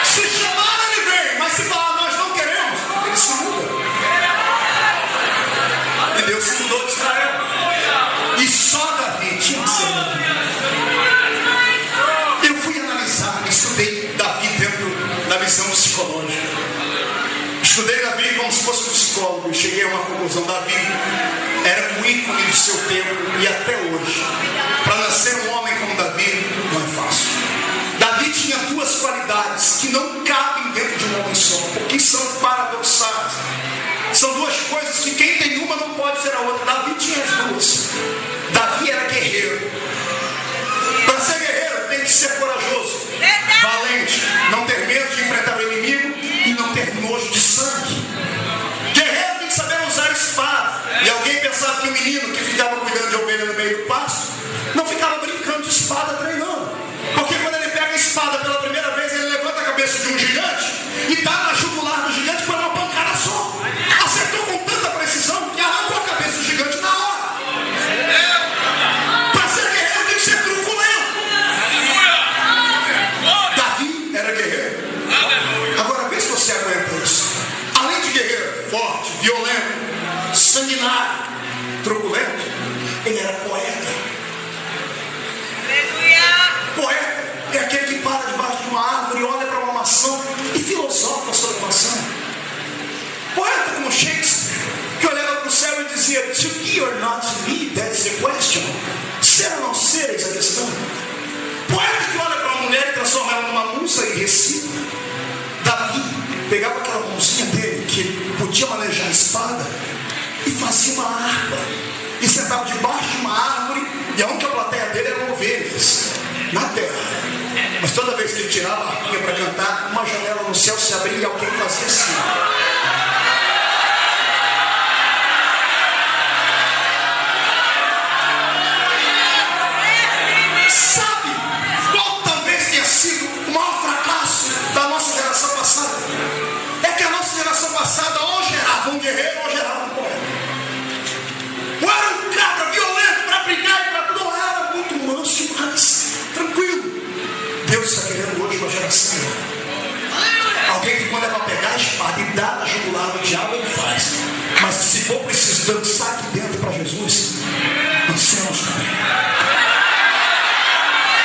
Se chamar, ele vem, mas se falar nós não queremos, ele se muda. E Deus se mudou de Israel. E só Davi tinha que ser Davi. Eu fui analisar, estudei Davi dentro da visão psicológica. Estudei Davi como se fosse um psicólogo e cheguei a uma conclusão. Davi era um ícone do seu tempo e até hoje. Para nascer um homem como Davi não é fácil. Davi tinha duas qualidades que não cabem dentro de um homem só, porque são paradoxais. São duas coisas que quem tem uma não pode ser a outra. Davi tinha as duas. Davi era guerreiro. Para ser guerreiro tem que ser corajoso, valente, não ter medo de enfrentar o inimigo e não ter nojo de sangue. Guerreiro tem que saber usar a espada. E alguém pensava que o menino que ficava cuidando de ovelha no meio do pasto não ficava brincando de espada treinando. Porque quando ele pega a espada pela primeira vez, ele levanta a cabeça de um gigante e dá na jugular do gigante com uma pancada só. Acertou com tanta precisão que arrancou a cabeça do gigante na hora. Para ser guerreiro tem que ser truculento. Davi era guerreiro. Agora vê se você aguenta isso. Além de guerreiro forte, violento, sanguinário, truculento, ele era poeta. Poeta é aquele que para debaixo de uma árvore, olha para uma maçã e filosofa sobre a maçã. Poeta como Shakespeare, que olhava para o céu e dizia: to be or not to be, that's the question. Ser ou não ser, eis a questão. Poeta que olha para uma mulher e transforma ela numa musa e recita. Davi pegava aquela mãozinha dele, que ele podia manejar a espada, e fazia uma harpa. E sentava debaixo de uma árvore, e a única plateia dele eram ovelhas, na terra. Mas toda vez que ele tirava a harpinha para cantar, uma janela no céu se abria e alguém fazia assim. Sabe qual talvez tenha sido o maior fracasso da nossa geração passada? É que a nossa geração passada ou gerava um guerreiro ou gerava um poeta. Ou era um cabra violento para brigar e para tudo, ou era muito manso demais, tranquilo. Deus está querendo hoje uma geração. Alguém que quando é para pegar a espada e dar a jugular do diabo, ele faz. Mas se for preciso dançar aqui dentro para Jesus, dancemos também.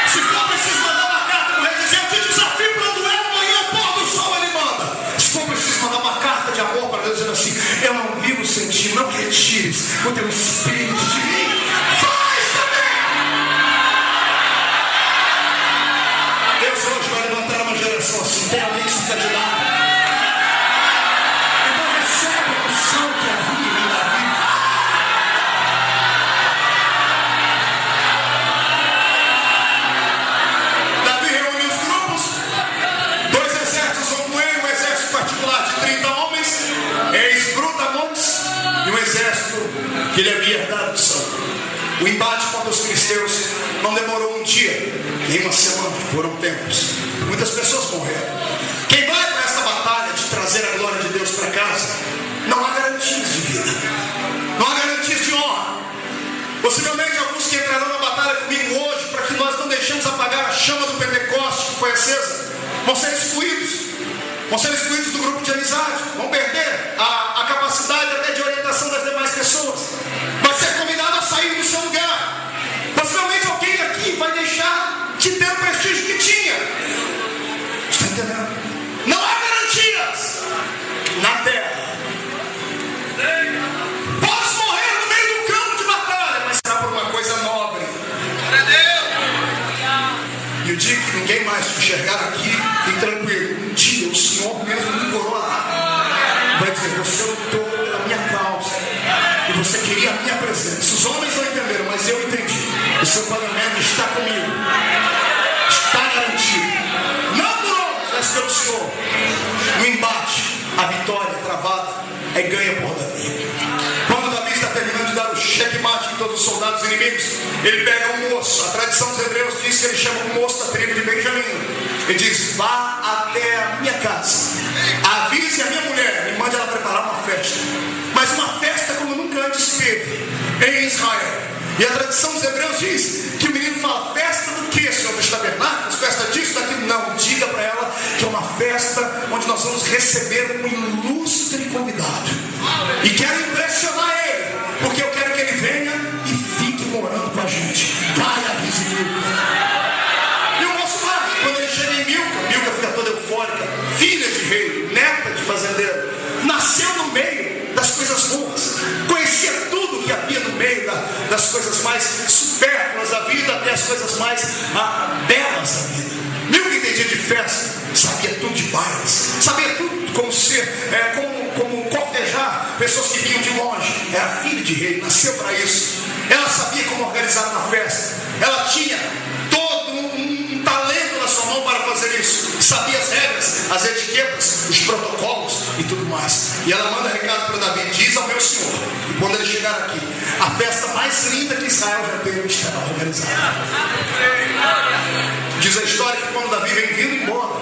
Se for preciso mandar uma carta para o rei, dizer: eu te desafio para o duelo, amanhã o pôr do sol ele manda. Se for preciso mandar uma carta de amor para Deus, dizendo assim: eu não vivo sem ti, não retires o teu espírito de mim, faz também. Deus hoje vai levantar uma geração assim. Tem alguém que se candidato? Então recebe a unção que havia em Davi. Davi reuniu os grupos, 2 exércitos vão com ele, um exército particular de 30 homens, ex-brutamontes, e um exército que ele havia herdado do Saul. O embate contra os filisteus não demorou um dia, nem uma semana, foram tempos. Muitas pessoas morreram. Quem vai para essa batalha de trazer a glória de Deus para casa, não há garantias de vida, não há garantias de honra. Possivelmente alguns que entrarão na batalha comigo hoje, para que nós não deixemos apagar a chama do Pentecoste que foi acesa, vão ser excluídos do grupo de amizade, vão perder a capacidade até de orientação das demais pessoas, vai ser convidado a sair do seu lugar. Possivelmente alguém aqui vai deixar de ter o prestígio que tinha. Está entendendo? Não há garantias na terra. Podes morrer no meio do campo de batalha, mas será por uma coisa nobre. E o dia que ninguém mais te enxergar aqui, fique tranquilo. Um dia o Senhor mesmo me coroará. Vai dizer: você lutou pela minha causa e você queria a minha presença. Os homens não entenderam, mas eu entendi. O seu pagamento está comigo, está garantido, não por homens, mas pelo Senhor. No embate, a vitória travada é ganha por Davi. Quando Davi está terminando de dar o checkmate em todos os soldados inimigos, ele pega um moço. A tradição dos hebreus diz que ele chama o moço da tribo de Benjamim. Ele diz: vá até a minha casa, avise a minha mulher e mande ela preparar uma festa, mas uma festa como nunca antes teve em Israel. E a tradição dos hebreus diz que o menino fala: festa do que, Senhor dos tabernáculos? Festa disso, daquilo? Não, diga para ela que é uma festa onde nós vamos receber um ilustre convidado. E quero impressionar ele, porque eu quero que ele venha e fique morando com a gente. Vai, avise Milca. E o moço vai. Quando ele chega em Milca fica toda eufórica, filha de rei, neta de fazendeiro, nasceu no meio das coisas boas, conhecia tudo que havia no meio das coisas mais supérfluas da vida, até as coisas mais belas da vida. Milca entendia de festa, sabia tudo de bailes, sabia tudo como ser, como cortejar pessoas que vinham de longe. Era filha de rei, nasceu para isso. Ela sabia como organizar uma festa, ela tinha todo um talento na sua mão para fazer isso, sabia as regras, as etiquetas, os protocolos e tudo mais. E ela manda recado para Davi: diz ao meu senhor, e quando ele chegar aqui, a festa mais linda que Israel já teve estará organizada. Diz a história que quando Davi vem vindo embora,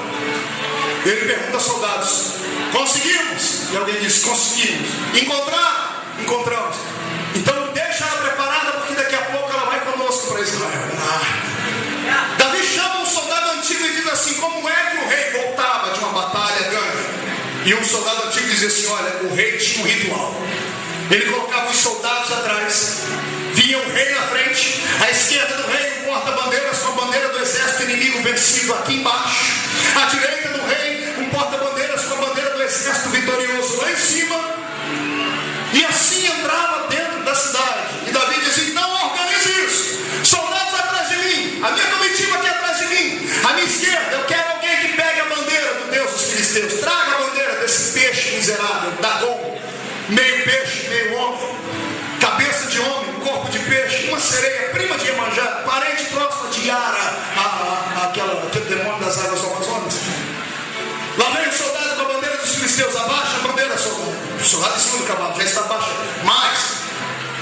ele pergunta aos soldados: conseguimos? E alguém diz: conseguimos. Encontraram? Encontramos. Então deixa ela preparada, porque daqui a pouco ela vai conosco para Israel. Davi chama um soldado antigo e diz assim: como é que o rei voltava de uma batalha grande? E um soldado antigo dizia assim: olha, o rei tinha um ritual. Ele colocava os soldados atrás, vinha o rei na frente, à esquerda do rei um porta-bandeiras com a bandeira do exército inimigo vencido aqui embaixo, à direita do rei um porta-bandeiras com a bandeira do exército vitorioso lá em cima. E assim entrava dentro da cidade. E Davi dizia: então organize isso, soldados atrás de mim, a minha comitiva aqui atrás de mim, à minha esquerda eu quero alguém que pegue a bandeira do Deus dos filisteus, traga a bandeira desse peixe miserável, Dagon, meio peixe, meio homem, cabeça de homem, corpo de peixe, uma sereia, prima de Iemanjá, parente próxima de Yara, aquele demônio das águas do Amazonas. Lá vem o soldado com a bandeira dos filisteus: abaixa a bandeira, soldado. O soldado em cima do cavalo, já está abaixado. Mas,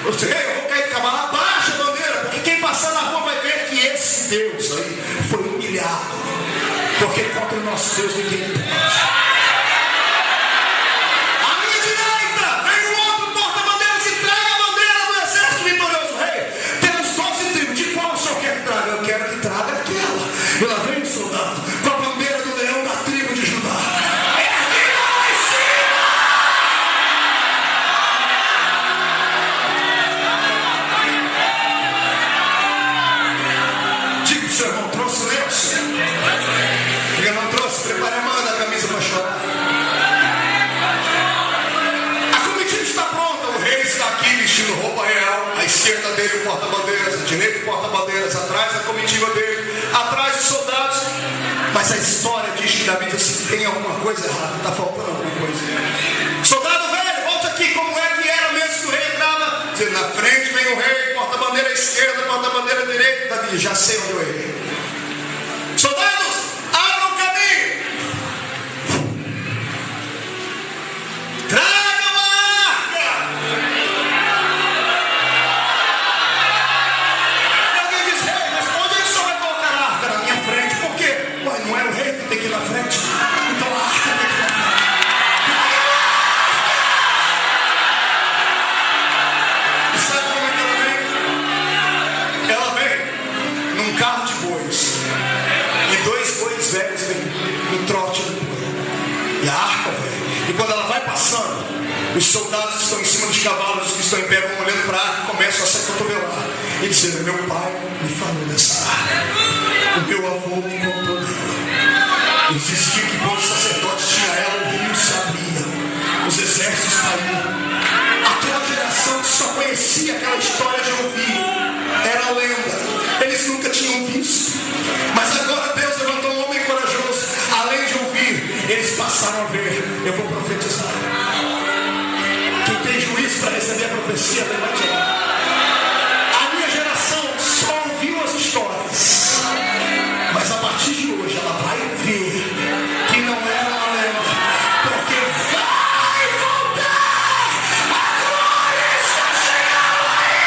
eu vou cair do cavalo, abaixa a bandeira, porque quem passar na rua vai ver que esse Deus aí foi humilhado, porque contra o nosso Deus ninguém pode. E lá vem o soldado com a bandeira do leão da tribo de Judá. Ergue lá em cima! Diga: o seu irmão trouxe lenço? Diga: não trouxe? Prepare a manga da camisa para chorar. A comitiva está pronta. O rei está aqui vestindo roupa real. À esquerda dele o porta-bandeiras, à direita o porta-bandeiras, atrás a comitiva dele, atrás os soldados. Mas a história diz que Davi diz assim: tem alguma coisa errada, está faltando alguma coisa. Soldado velho, volta aqui, como é que era mesmo que o rei entrava? Dizendo: na frente vem o rei, porta-bandeira à esquerda, porta-bandeira à direita. Davi: já sei onde eu errei. Soldados, abram o caminho. Traga uma arca. E alguém diz: rei, mas onde ele só vai colocar a arca? Na minha frente. Por quê? Ué, não é o rei que tem que ir na frente? Então a arca tem que ir na frente. E sabe como é que ela vem? Ela vem num carro de bois. E 2 bois velhos vêm no trote do boi. E a arca vem. E quando ela vai passando, os soldados que estão em cima dos cavalos, os que estão em pé, vão olhando para a arca, começam a se acotovelar e dizendo: meu pai me falou dessa arca, o meu avô me contou dela. Existia que quando o sacerdote tinha ela, o rio se abria, os exércitos caíam. Aquela geração que só conhecia aquela história de ouvir, era lenda, eles nunca tinham visto. Mas agora Deus levantou um homem corajoso, além de ouvir, eles passaram a ver. Eu vou profetizar. Quem tem juízo para receber a profecia, levante a mão. A minha geração só ouviu as histórias, mas a partir de hoje ela vai ver que não era uma lenda, porque vai voltar. A glória está chegando aí.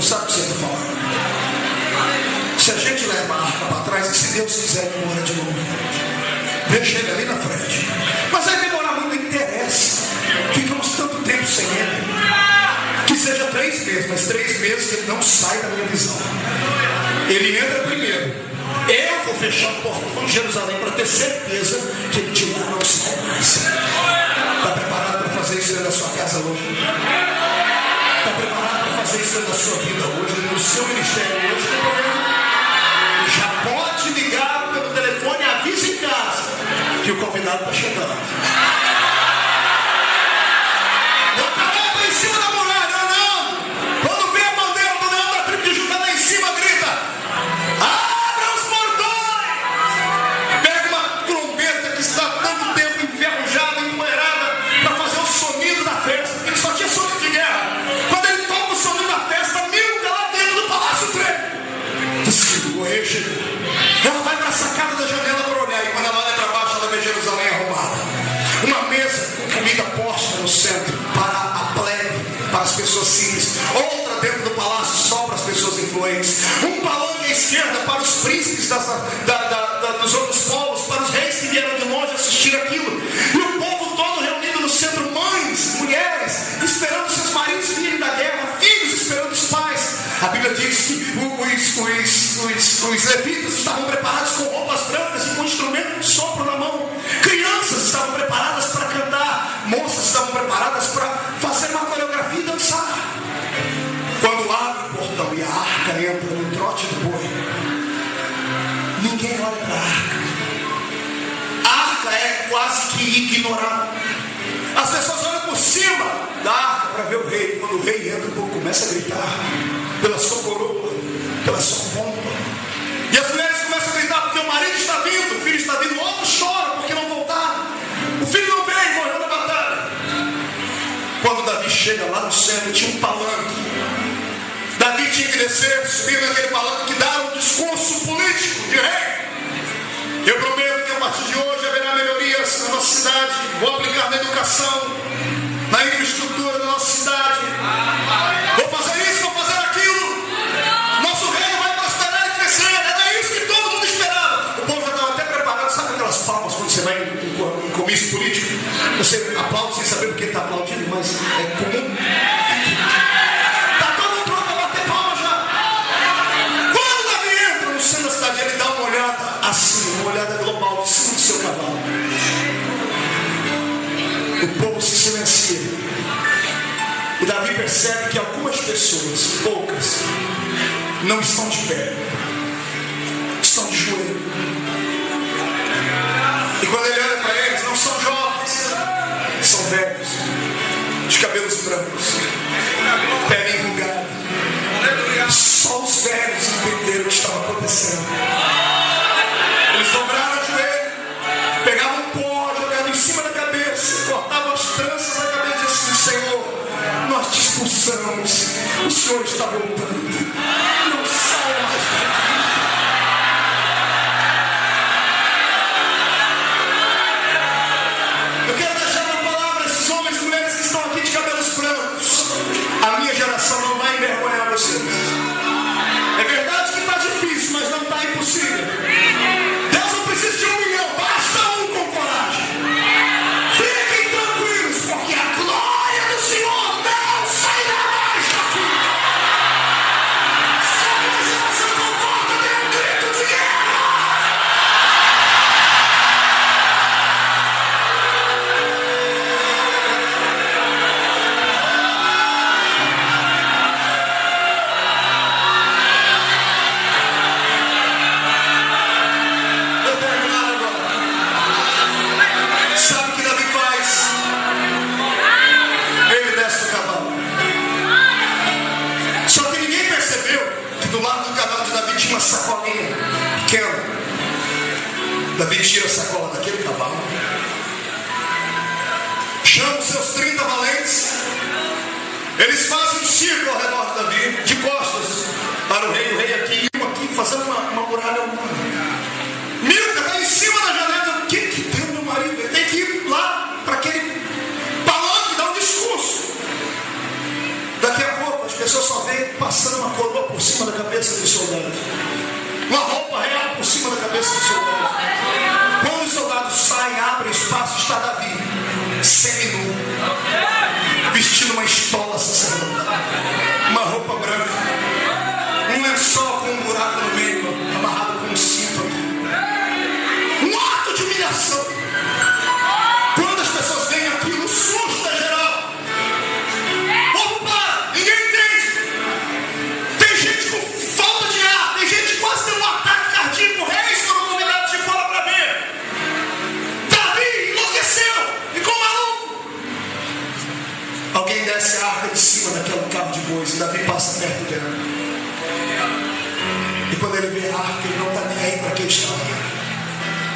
sabe o que você está falando. Se a gente leva a arca para trás, e se Deus quiser, ele mora de novo. Deixa ele ali na frente. Mas vai demorar muito, não interessa. Ficamos tanto tempo sem ele. Que seja 3 meses, mas 3 meses que ele não sai da minha visão. Ele entra primeiro. Eu vou fechar o portão de Jerusalém para ter certeza que ele de lá não sai mais. Está preparado para fazer isso dentro da sua casa hoje? Está preparado para fazer isso dentro da sua vida hoje, no seu ministério hoje? Já pode ligar pelo telefone, avisa em casa que o convidado está chegando. Não caramba em cima da muralha, não. Quando vê a bandeira do leão da tribo de Judá lá em cima, grita: abra os portões! Pega uma trombeta que está há tanto tempo enferrujada, empoeirada, para fazer o sonido da festa, porque ele só tinha sonido de guerra. Quando ele toca o sonido da festa, milka lá dentro do palácio treme. O rei chegou. Ela vai para a sacada da janela para olhar, e quando ela olha para baixo, ela vê Jerusalém arrumada. Uma mesa com comida posta no centro para a plebe, para as pessoas simples. Outra dentro do palácio só para as pessoas influentes. Um palanque à esquerda para os príncipes dos outros povos, para os reis que vieram de longe assistir aquilo. E o povo todo reunido no centro, mães, mulheres, esperando seus maridos virem da guerra, filhos esperando os pais. A Bíblia diz que os levitas estavam preparados com roupas brancas e com instrumento de sopro na mão. Crianças estavam preparadas para cantar. Moças estavam preparadas para fazer uma coreografia e dançar. Quando abre o portão e a arca entra no trote do boi, ninguém olha para a arca. A arca é quase que ignorada. As pessoas olham por cima da arca para ver o rei. Quando o rei entra, o povo começa a gritar pela sua coroa, pela sua pompa. E as mulheres começam a gritar porque o marido está vindo, o filho está vindo. Outros choram porque não voltaram. O filho não veio, morreu na batalha. Quando Davi chega lá no centro, tinha um palanque. Davi tinha que descer, subir naquele palanque e dar um discurso político de rei. Eu prometo que a partir de hoje haverá melhorias na nossa cidade. Vou aplicar na educação, na infraestrutura da nossa cidade. Vou fazer isso, vou fazer aquilo. Nosso reino vai prosperar e crescer. Era isso que todo mundo esperava. O povo já estava até preparado. Sabe aquelas palmas quando você vai em comício político? Você aplaude sem saber porque está aplaudindo, mas é comum. Está todo mundo pronto para bater palma já. Quando Davi entra no centro da cidade, ele dá uma olhada assim, uma olhada global de cima do seu cavalo. O povo se silencia. E Davi percebe que algumas pessoas, poucas, não estão de pé, estão de joelho. E quando ele olha para eles, não são jovens, são velhos, de cabelos brancos, pele enrugada. Só os velhos entenderam o que estava acontecendo. Eles dobraram o joelho, pegavam pó, jogavam em cima da cabeça, cortavam as tranças da cabeça e diziam assim: Senhor, nós te expulsamos, o Senhor está voltando, não saia mais. Eu quero deixar uma palavra a esses homens e mulheres que estão aqui de cabelos brancos. A minha geração não vai envergonhar vocês. É verdade que está difícil, mas não está impossível. Deus não precisa de 1 milhão, basta um com coragem. Fiquem tranquilos, porque a glória do Senhor não sairá mais daqui. Se a minha geração concorda, dê um grito de guerra. Eu termino agora. Sabe o que Davi faz? Ele desce do cavalo. Só que ninguém percebeu que do lado do cavalo de Davi tinha uma sacolinha pequena. Davi tira a sacola daquele cavalo, chama os seus 30 valentes. Eles fazem um círculo ao redor de Davi, de costas para o rei aqui, fazendo uma muralha humana. Milka está em cima da janela. O que deu, meu marido? Ele tem que ir lá para aquele palanque dar um discurso. Daqui a pouco as pessoas só veem passando uma cabeça do soldado. Quando os soldados saem, abrem espaço, está Davi, seminu, vestindo uma estola sacerdotal, uma roupa branca, um lençol com um buraco no meio, amarrado com um cinto aqui. Um ato de humilhação. Quando as pessoas veem aquilo, o susto é geral. Opa, ninguém entende. Tem gente com falta de ar, tem gente que quase tem um ataque cardíaco. Reis foram convidados de fora para ver. Davi enlouqueceu, ficou maluco. Alguém desce a arca de cima daquele carro de bois e Davi passa perto dela. E quando ele vê a arca, ele não está nem aí para quem está lá.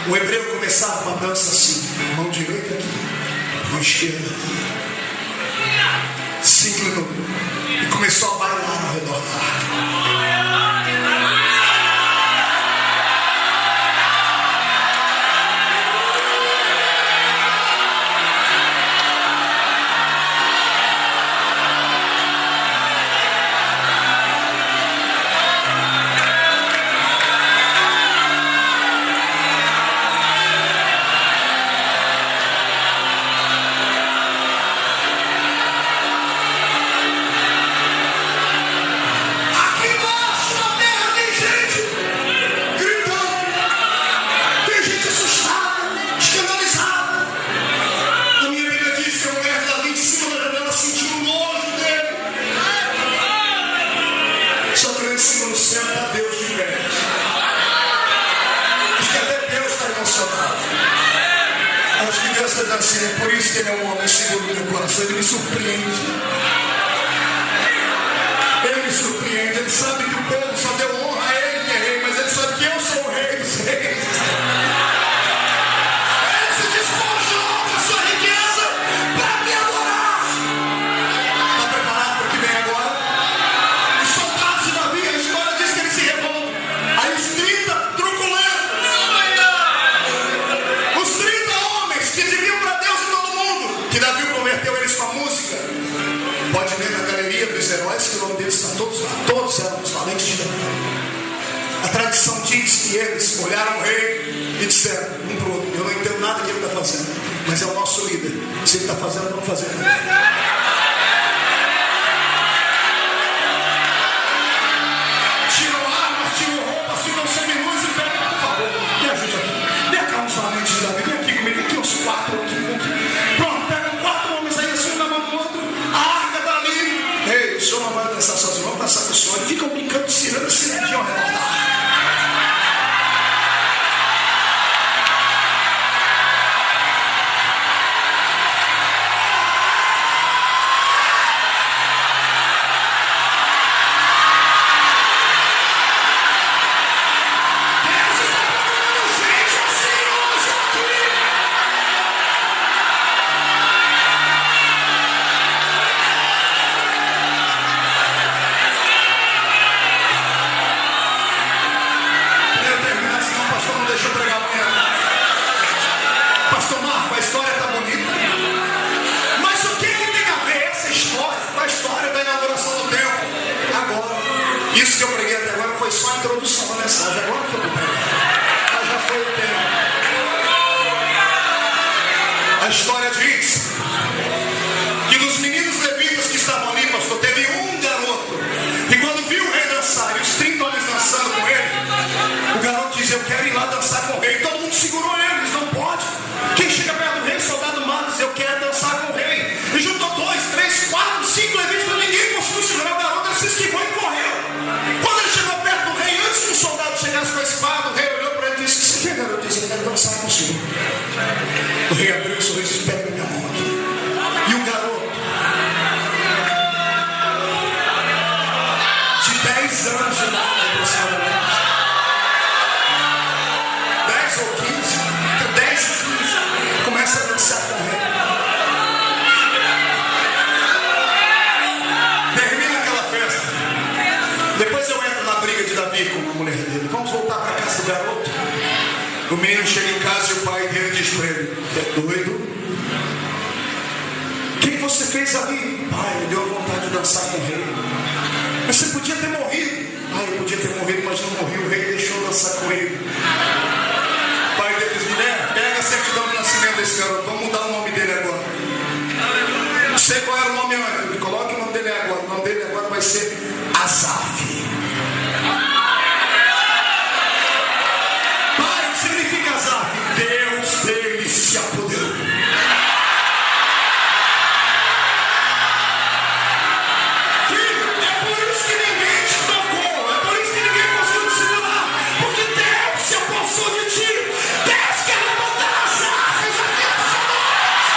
O hebreu começava uma dança assim, mão direita aqui, mão esquerda aqui. Se inclinou e começou a bailar ao redor da arca. Assim, é por isso que ele é um homem seguro do meu coração. Ele me surpreende. Ele me surpreende. Ele sabe que o povo só deu honra a ele que é rei, mas ele sabe que eu sou o rei dos reis. Ele se despojou da sua riqueza para me adorar. Está preparado para o que vem agora? Os soldados de Davi, a história diz que ele se revolta. Aí os 30 truculentos, os 30 homens que deviam que Davi converteu eles com a música. Pode ver na galeria dos heróis que o nome deles está todos lá. Todos eram os valentes de Davi. A tradição diz que eles olharam o rei e disseram um para o outro: eu não entendo nada que ele está fazendo, mas é o nosso líder. Se ele está fazendo, vamos fazer. Tiram armas, tiram roupas, ficam seminus e pegam. Por favor, me ajude aqui. Vem cá uns valentes de Davi. Vem aqui comigo. Aqui uns 4 aqui. Pronto, pegam 4 homens aí, assim, um na mão do outro. A arca está ali. Ei, o senhor não vai dançar sozinho, vamos dançar com o senhor. E ficam brincando, cirando e cirandinho ao redor da arca. Isso que eu preguei até agora foi só a introdução da mensagem. Agora que eu vou pregar, mas já foi o tempo. A história diz que dos meninos levitas que estavam ali, pastor, teve um garoto. E quando viu o rei dançar e os 30 homens dançando com ele, o garoto diz: eu quero ir lá dançar com o rei. Todo mundo segurou eles, não pode. Quem chega perto do rei, soldado mata, diz: eu quero dançar com o rei. E juntou 2, 3, 4, 5 levitas, para ninguém conseguiu segurar o garoto. Ele se esquivou e correu. Quando ele chegou perto do rei, antes que o soldado chegasse com a espada, o rei olhou para ele e disse: o que você quer, garoto? Disse: eu quero dançar com o senhor. O rei abriu o sorriso e disse: pega minha mão aqui. E o garoto de 10 anos de idade, aproximadamente, 10 ou 15, 10 ou 15, começa a dançar com o rei. Termina aquela festa. Depois eu entro na briga de Davi com a mulher dele. Vamos voltar para a casa do garoto. O menino chega em casa e o pai dele diz para ele: é doido? O que você fez ali? Pai, me deu a vontade de dançar com o rei. Mas você podia ter morrido. Pai, eu podia ter morrido, mas não morri. O rei deixou dançar com ele. vai ser Asaf. Pai, o que significa Asaf? Deus dele se apoderou. Filho, é por isso que ninguém te tocou, é por isso que ninguém conseguiu te segurar, porque Deus se apossou de ti. Deus quer levantar as armas aqui nessa noite.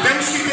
Temos que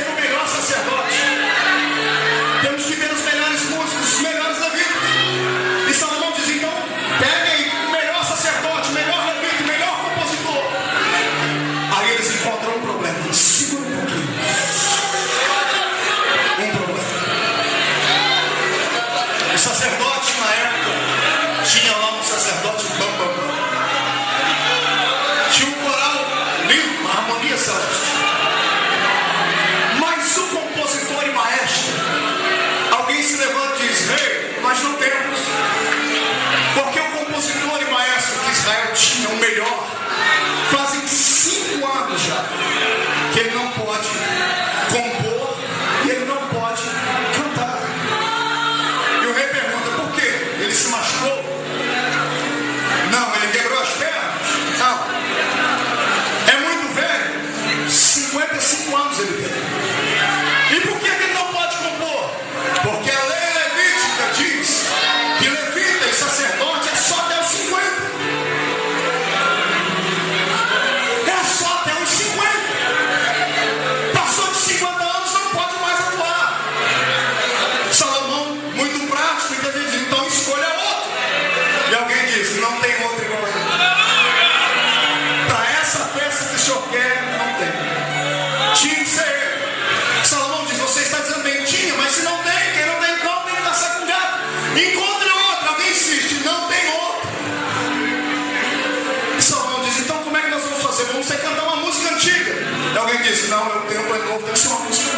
disse: não, meu tempo é novo, tem que ser uma música.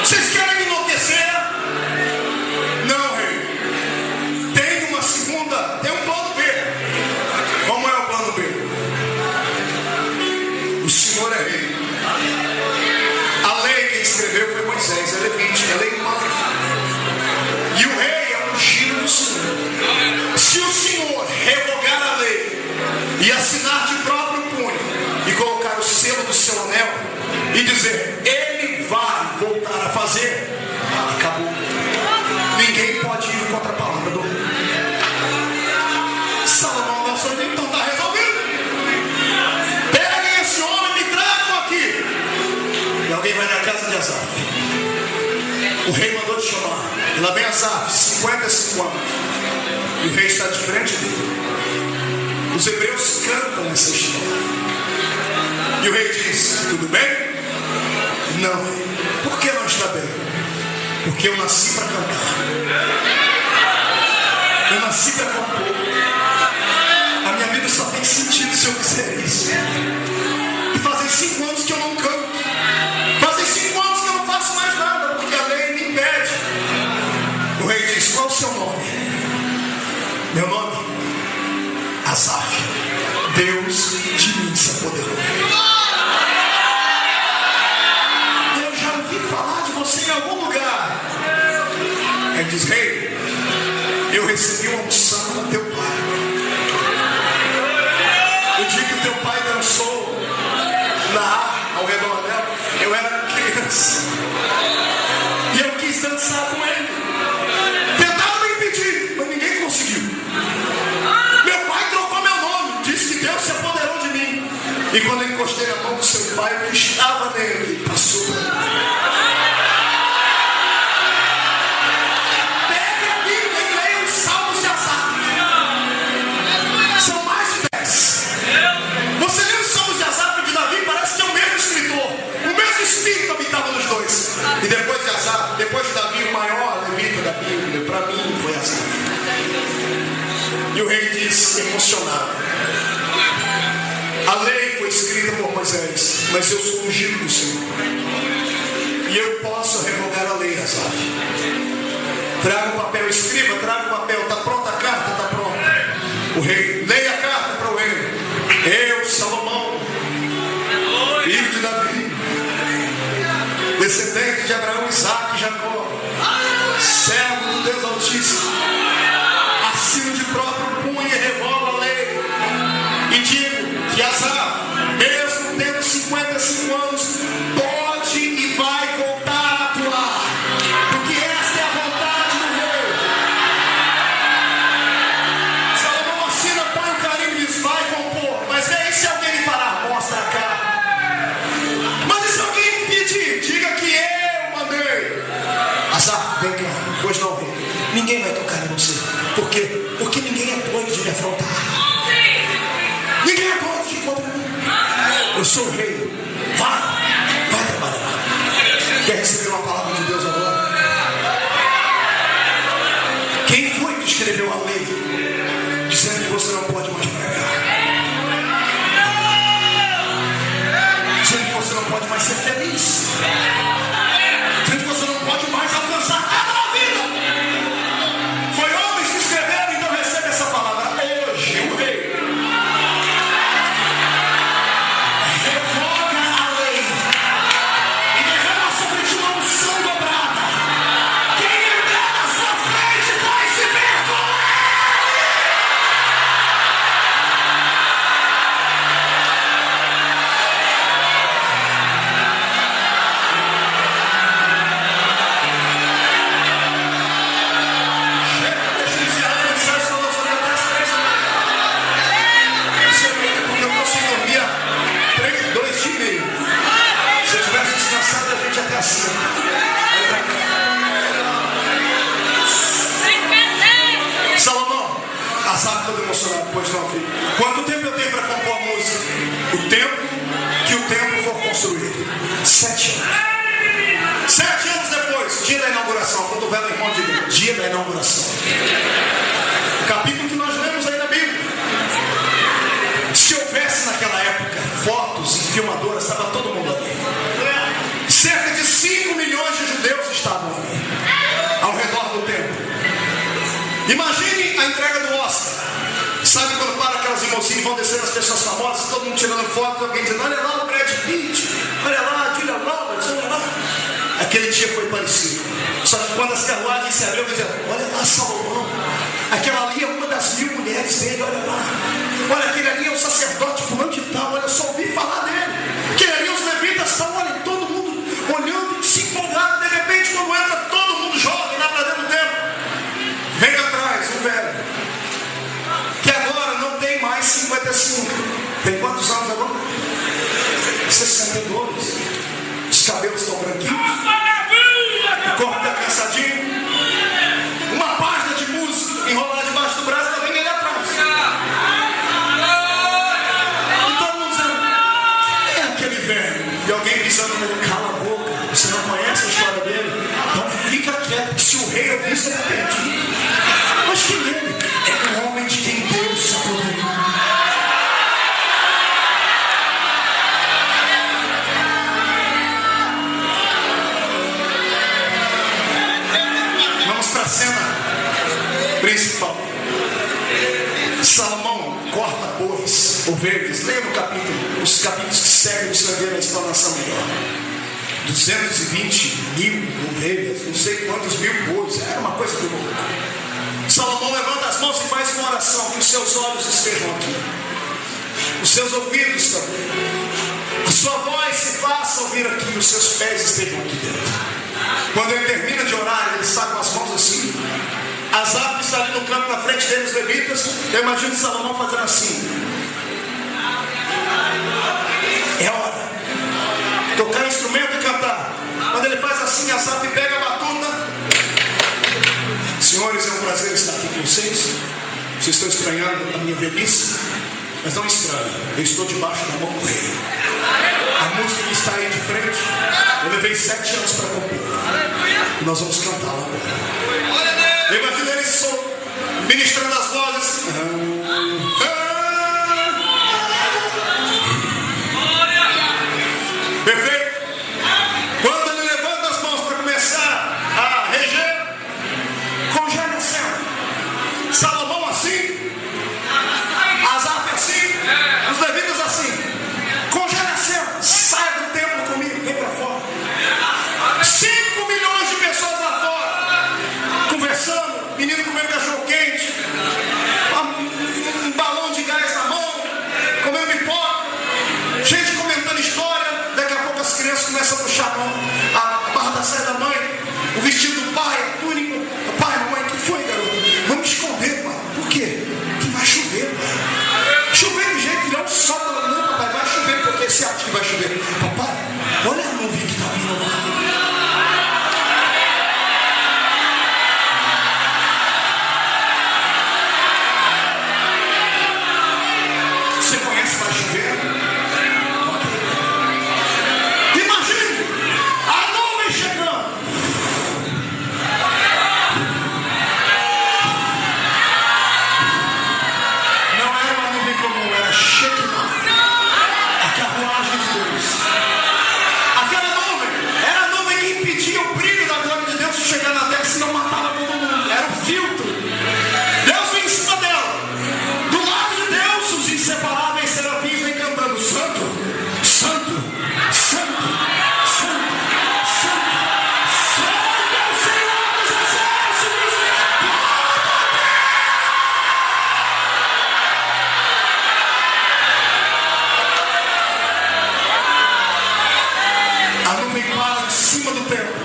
Vocês querem me enlouquecer? Não, rei. Tem uma segunda, tem um plano B. Como é o plano B? O Senhor é rei. A lei que escreveu foi Moisés, é Levítico, é lei humana. E o rei é ungido do Senhor. Se o Senhor revogar a lei e assinar de próprio punho e colocar o selo do seu anel e dizer: ele vai voltar a fazer, acabou. Ninguém pode ir contra a palavra do rei. Salomão, nosso rei, então está resolvido. Peguem esse homem e me tragam aqui. E alguém vai na casa de Asaf. O rei mandou te chamar. E lá vem Asaf, 55 anos. E o rei está de frente dele. Os hebreus cantam essa história. E o rei diz: tudo bem? Não. Por que não está bem? Porque eu nasci para cantar. Eu nasci para compor. A minha vida só tem sentido se eu fizer isso. E fazem 5 anos que eu não canto. Fazem 5 anos que eu não faço mais nada, porque a lei me impede. O rei diz: qual o seu nome? Meu nome? Asaf. Deus de mim se apoderou. Eu já ouvi falar de você em algum lugar. Ele diz: rei, eu recebi uma unção do teu pai. O dia que o teu pai dançou na ar ao redor dela, eu era criança. E eu quis dançar com ele. Tentaram me impedir, mas ninguém conseguiu. Meu pai trocou meu nome, disse que Deus se apoderou de mim. E quando eu encostei a mão do seu pai, o que estava nele passou para mim. Pegue aqui e leia os salmos de Asaf. São mais de 10. Você lê os salmos de Asaf e de Davi, parece que é o mesmo escritor. O mesmo espírito habitava nos dois. E depois de Asaf, depois de Davi, o maior levita da Bíblia, para mim, foi Asaf. E o rei diz, emocionado: a lei foi escrita por Moisés, mas eu sou ungido do Senhor. E eu posso revogar a lei, Asaf. Traga o papel, escreva, traga o papel. Está pronta a carta? Está pronta. O rei, leia a carta para o rei. Eu, Salomão, filho de Davi, descendente de Abraão, Isaac e Jacó, servo do Deus Altíssimo, assino de próprio punho e revogo a lei. E digo que Asaf, mesmo tendo 55 anos, pode e vai voltar a atuar, porque esta é a vontade do rei. Salomão assina, põe o carimbo e diz: vai compor. Mas e aí, se alguém me parar? Mostra a cara. Mas e se alguém me pedir? Diga que eu mandei. Asaf, vem cá. Pois não, rei. Ninguém vai tocar em você. Por quê? Porque ninguém é doido de me afrontar. Ninguém é doido de contra mim. Eu sou o rei. Vai trabalhar. Quer receber uma palavra de Deus agora? Quem foi que escreveu a lei dizendo que você não pode mais pregar? Dizendo que você não pode mais ser feliz? Dizendo que você não pode mais alcançar nada na vida? Foi homens que escreveram, então recebe essa palavra. Hoje o rei revoga a lei e derrama sobre ti uma unção dobrada. Quem entrar na sua frente vai se ver com ele. Deixa eu encerrar a mensagem, senão nós vamos até as 3 da manhã. Isso é muito, porque eu estou sem dormir há 2 dias e meio. Se eu tivesse descansado, a gente até assim. Salomão, Asaf todo emocionado, pois não, filho. Quanto tempo eu tenho para compor a música? O tempo que o templo for construído. 7 anos. 7 anos depois, dia da inauguração. Quando houver o irmão de Deus, dia da inauguração. O capítulo que nós lemos aí na Bíblia. Se houvesse naquela época fotos e filmagens aquelas pessoas famosas, todo mundo tirando foto, alguém dizendo, olha lá o Brad Pitt, olha lá a Julia Roberts, olha lá. Aquele dia foi parecido. Só que quando as carruagens se abriram, diziam, olha lá Salomão, aquela ali é uma das 1000 mulheres dele, olha lá. Olha, aquele ali é o sacerdote fulano de tal, olha, só ouvi falar dele. Aquele ali os levitas estão, olha, todo mundo olhando, se empolgado, de repente quando entra todo mundo jovem lá para dentro do templo, vem atrás um velho, que agora não tem mais 55, tem quantos anos agora? 62, os cabelos estão branquinhos, o corpo está cansadinho, uma página de música enrolada debaixo do braço, ela vem ele atrás. E todo mundo dizendo, é aquele velho. E alguém pisando nele, cala a boca, você não conhece a história dele? Então fica quieto, que se o rei ouvir, você vai perder. Mas quem ele? É um homem de quem Deus se apoderou. Vamos para a cena principal. Salomão corta bois, ovelhas. Leia no capítulo, os capítulos que seguem, você vai ver a explanação melhor. 220.000 ovelhas, não sei quantos mil bois, era uma coisa do louco. Salomão levanta as mãos e faz uma oração, que os seus olhos estejam aqui, os seus ouvidos também, a sua voz se faça ouvir aqui, os seus pés estejam aqui dentro. Quando ele termina de orar, ele está com as mãos assim, Asaf está ali no campo na frente dele, os levitas. Eu imagino Salomão fazendo assim, é hora, tocar instrumento e cantar. Quando ele faz assim, Asaf pega a batuta. Senhores, é um prazer estar aqui com vocês. Vocês estão estranhando a minha velhice, mas não estranho, eu estou debaixo da mão do rei. A música que está aí de frente, eu levei 7 anos para compor, e nós vamos cantar lá agora. Eu imagino eles ministrando as vozes. Perfeito? Quando ele levanta as mãos para começar a reger, congela a cena. Salomão assim, Asaf assim, os levitas assim. Congela a cena, sai do templo comigo, vem para fora. 5 milhões de pessoas lá fora, conversando, menino comendo cachorro quente, um balão de gás na mão, comendo pipoca, gente comentando história. Daqui a pouco as crianças começam a puxar a barra da saia da mãe, o vestido do pai, a túnica. Pai, mamãe, o que foi, garoto? Vamos esconder, pai. Por quê? Que vai chover, pai. Chover de jeito que não só não, papai, vai chover. Por que você acha que vai chover? Papai, olha a nuvem que está vindo lá. Você conhece vai chover? Imagine a nuvem chegando. Não era uma nuvem comum, era Shekinah, a carruagem de Deus. Aquela nuvem era a nuvem que impedia o brilho da glória de Deus de chegar na terra, senão matava todo mundo. Era um filtro. Deus vem em cima dela. Do lado de Deus, os inseparáveis serafins vem cantando: Santo, Santo, Santo, Santo, Santo, Santo é o Senhor dos exércitos. A nuvem para em cima do templo.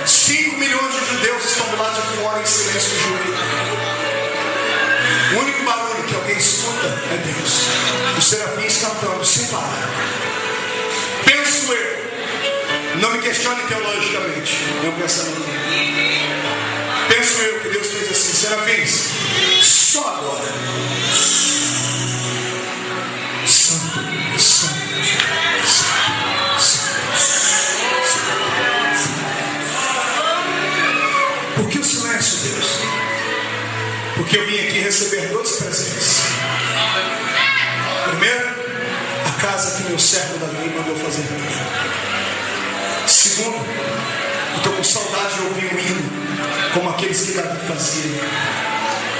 5 milhões de judeus estão do lado de fora em silêncio de joelho. O único barulho que alguém escuta é Deus. Os serafins cantando sem parar. Penso eu, não me questione teologicamente, meu pensamento. Penso eu que Deus fez assim: serafins, só agora. Santo, Santo, por que o silêncio, Deus? Porque eu vim aqui receber 2 presentes. Primeiro, a casa que meu servo Davi mandou fazer para mim. Segundo, eu estou com saudade de ouvir um hino como aqueles que Davi fazia.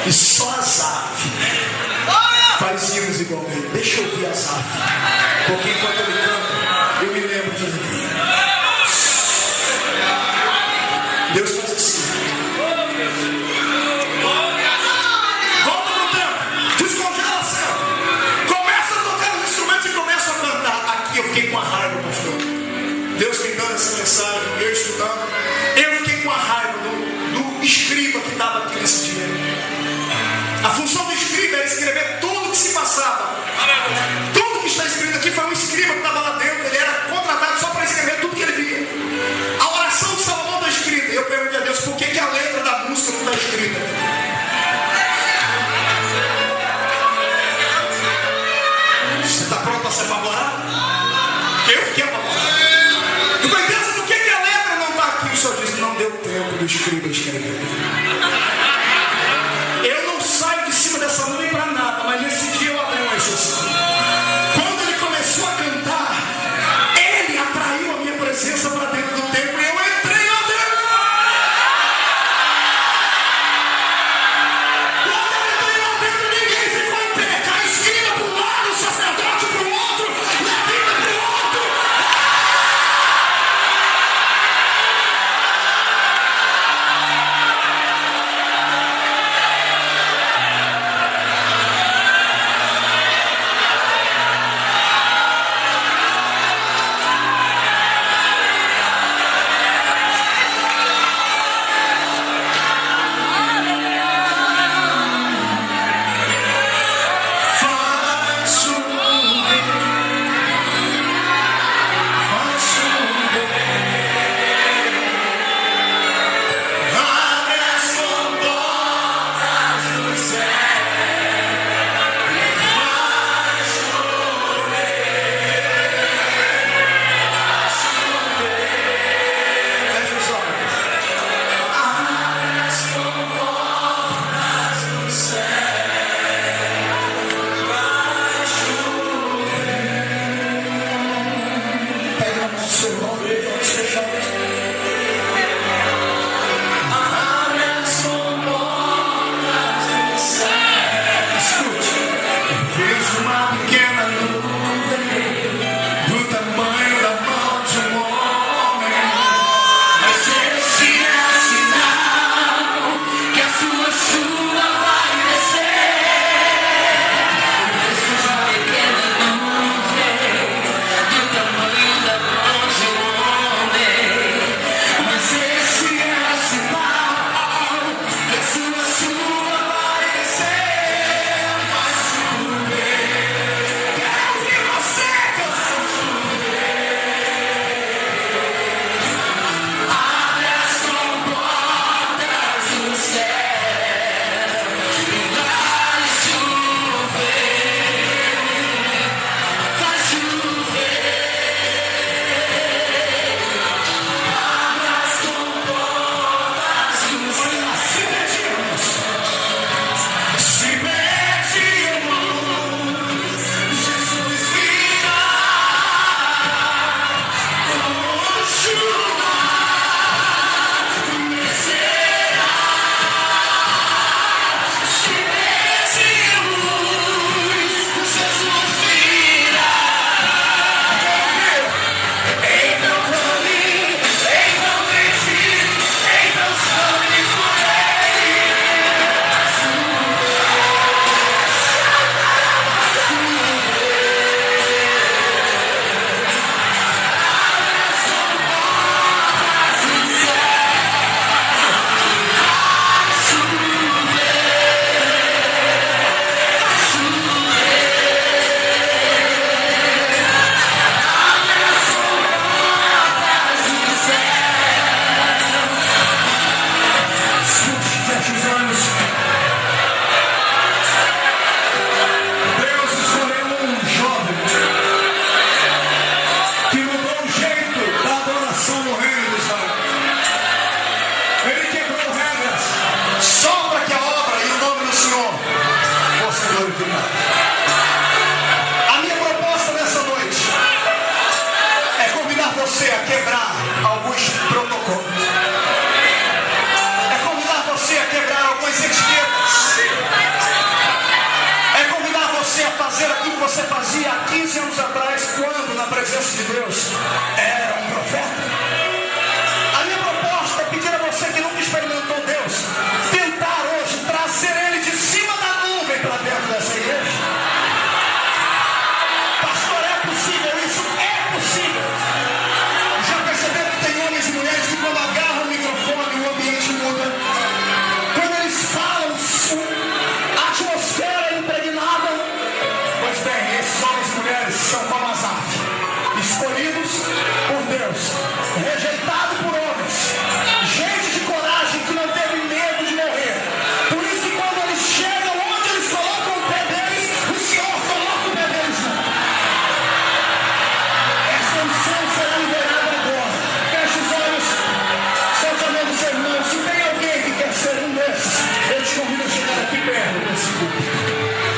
E só Asaf vários hinos igual ele. Deixa eu ouvir Asaf, porque enquanto ele canta, eu me lembro de mim. Deus faz assim. Volta no tempo, descongela a cena, começa a tocar os instrumentos e começa a cantar. Aqui eu fiquei com a raiva, pastor. Deus me dando essa mensagem, eu estudando. Eu fiquei com a raiva do escriba que estava aqui nesse dia. A função do escriba era escrever tudo que se passava. Tudo que está escrito aqui foi um escriba que estava lá dentro. Ele era contratado só para escrever tudo que ele via. A oração de Salomão está escrita. Eu perguntei a Deus por que a letra da música não está escrita. Você está pronto para ser apavorado? Eu fiquei apavorado. Eu falei, Deus, por que a letra não está aqui? O Senhor disse, não deu tempo do escriba escrever. Eu não saio de cima dessa nuvem para nada, mas nesse dia eu abri uma exceção. Quando ele começou a cantar, ele atraiu a minha presença para dentro do templo e eu entrei lá dentro. Quando eu entrei lá dentro, ninguém ficou em pé. A esquina para um lado, o sacerdote para o outro, levita para o outro. se há 15 anos atrás, quando na presença de Deus era um profeta? A minha proposta é pedir a você que nunca experimentou Deus, tentar hoje trazer Ele de cima da nuvem para dentro dessa igreja. Pastor, é possível isso? É possível. Já perceberam que tem homens e mulheres que quando agarram o microfone o ambiente muda? Quando eles falam, a atmosfera é impregnada. Pois bem, esses homens e mulheres são como Asaf, escolhidos por Deus, rejeitados por homens, gente de coragem que não teve medo de morrer. Por isso que quando eles chegam onde eles colocam o pé deles, o Senhor coloca o pé deles lá. Essa unção será liberada agora. Feche os olhos, seus amigos irmãos. Se tem alguém que quer ser um desses, eu te convido a chegar aqui perto desse grupo.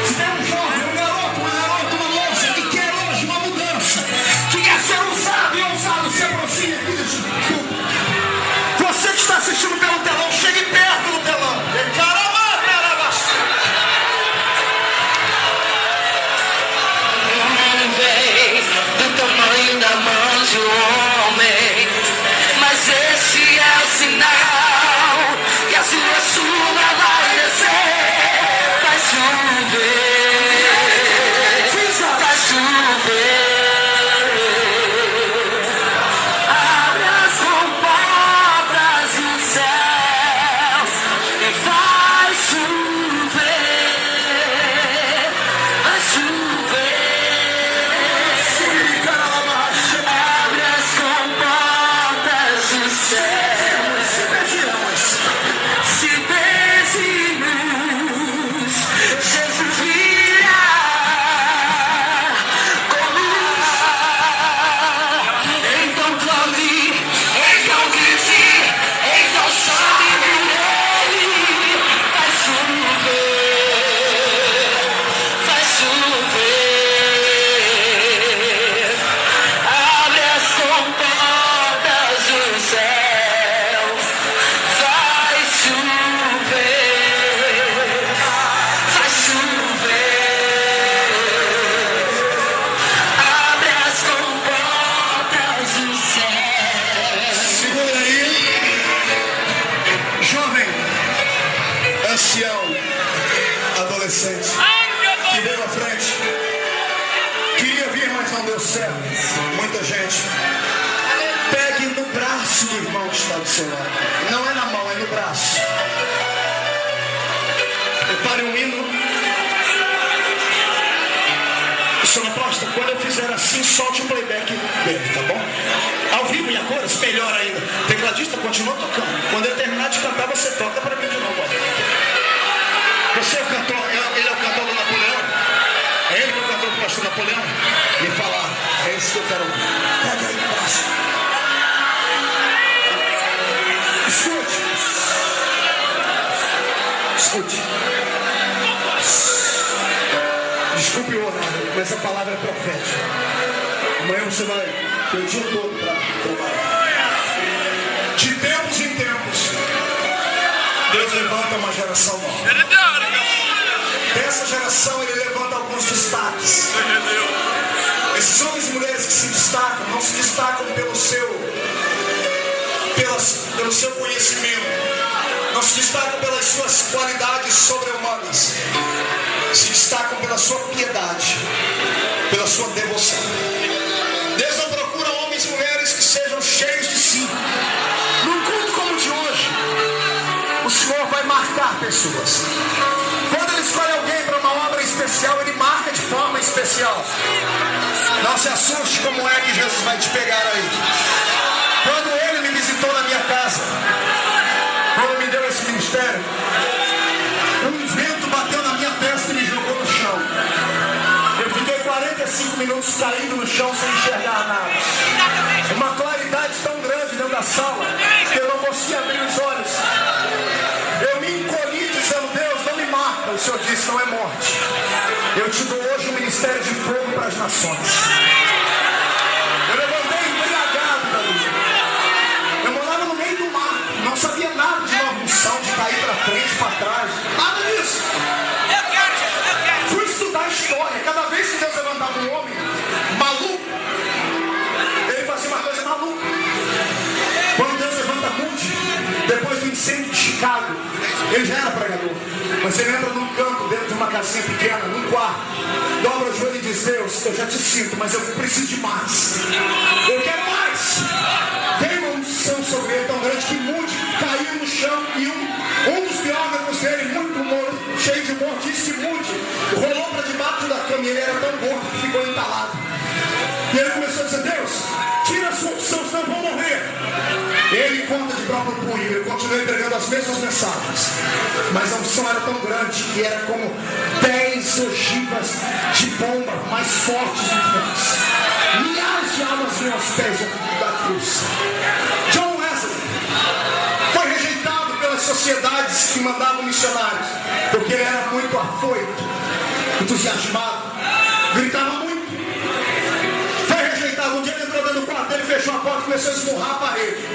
Se tem um jovem, um garoto, uma moça que quer hoje uma mudança, que quer ser usado e ousado, se aproxime aqui desse grupo. Você que está assistindo pelo telão, chegue perto do telão. Do tamanho da mão de um homem, mas esse é o sinal que a sua chuva vai descer. Vai chover, vai chover. Abre as comportas dos céus e vai chover, vai chover. Abre as comportas dos céus. Se pedirmos, Jesus virá como então clame, então grite, então chame por Ele. Vai chover, vai chover. Abre as comportas dos céus. Vai chover, vai chover. Abre as comportas dos céus. Segura aí. Jovem, ancião, adolescente, que veio à frente, queria vir, mas não deu certo. Muita gente. Pegue no braço do irmão que está do seu lado. Não é na mão, é no braço. Prepare um hino. Sonoplasta, quando eu fizer assim, solte o playback dele, tá bom? Ao vivo em cores, melhor ainda. Tecladista continua tocando. Quando ele terminar de cantar, você toca para mim de novo. Ó. Você é o cantor, ele é o cantor do Napoleão? É ele que é o cantor do pastor Napoleão? Me falar, é isso que eu quero ouvir. Pega aí no braço. Escute. Escute. Desculpe o horário, mas a palavra é profética. Amanhã você vai ter o dia todo para trabalhar. De tempos em tempos, Deus levanta uma geração nova. Dessa geração Ele levanta alguns destaques. Esses homens e mulheres que se destacam, não se destacam pelo seu conhecimento, não se destacam pelas suas qualidades sobre-humanas, se destacam pela sua piedade, pela sua devoção. Deus não procura homens e mulheres que sejam cheios de si. Num culto como o de hoje, o Senhor vai marcar pessoas. Quando Ele escolhe alguém para uma obra especial, Ele marca de forma especial. Não se assuste como é que Jesus vai te pegar aí. Quando Ele me visitou na minha casa, quando me deu esse ministério, um vento bateu na minha testa e me jogou no chão. Eu fiquei 45 minutos caído no chão sem enxergar nada. Uma claridade tão grande dentro da sala que eu não conseguia abrir os olhos. Eu me encolhi dizendo: Deus, não me marca. O Senhor disse: não é morte. Eu te dou hoje um ministério de fogo para as nações. Eu levantei embriagado dali. Eu morava no meio do mar. Não sabia nada de uma unção, de cair para frente, para trás. Nada disso. Fui estudar história. Cada vez que Deus levantava um homem, Ele já era pregador, mas ele entra num canto, dentro de uma casinha pequena, num quarto, dobra o joelho e diz: Deus, eu já te sinto, mas eu preciso de mais. Eu quero mais. Tem uma unção sobre ele tão grande que Moody caiu no chão e um dos biógrafos dele, muito cheio de humor, disse que Moody rolou para debaixo da cama e ele era tão gordo que ficou entalado. E ele começou a dizer: Deus, tira a sua unção, senão eu vou morrer. Ele conta de próprio punho, ele continua entregando as mesmas mensagens, mas a unção era tão grande que era como 10 ogivas de bomba mais fortes do que antes. Milhares de almas vinham aos pés da cruz. John Wesley foi rejeitado pelas sociedades que mandavam missionários, porque ele era muito afoito, entusiasmado, gritava muito. Foi rejeitado. Um dia ele entrou dentro do quarto dele, fechou a porta e começou a esmurrar a parede.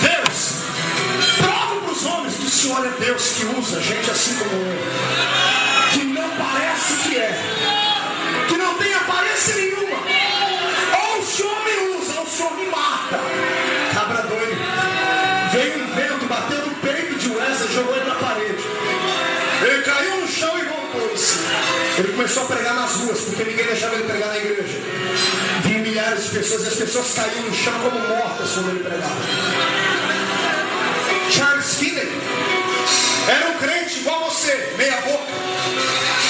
Deus, prova para os homens que o Senhor é Deus que usa gente assim como eu, que não parece que é, que não tem aparência nenhuma. Ou o Senhor me usa, ou o Senhor me mata. Cabra doido. Veio um vento, bateu no peito de Wesley, jogou ele na parede. Ele caiu no chão e voltou-se. Ele começou a pregar nas ruas, porque ninguém deixava ele pregar na igreja. Vinham milhares de pessoas e as pessoas caíam no chão como mortas quando ele pregava. Charles Finney era um crente igual você, meia boca.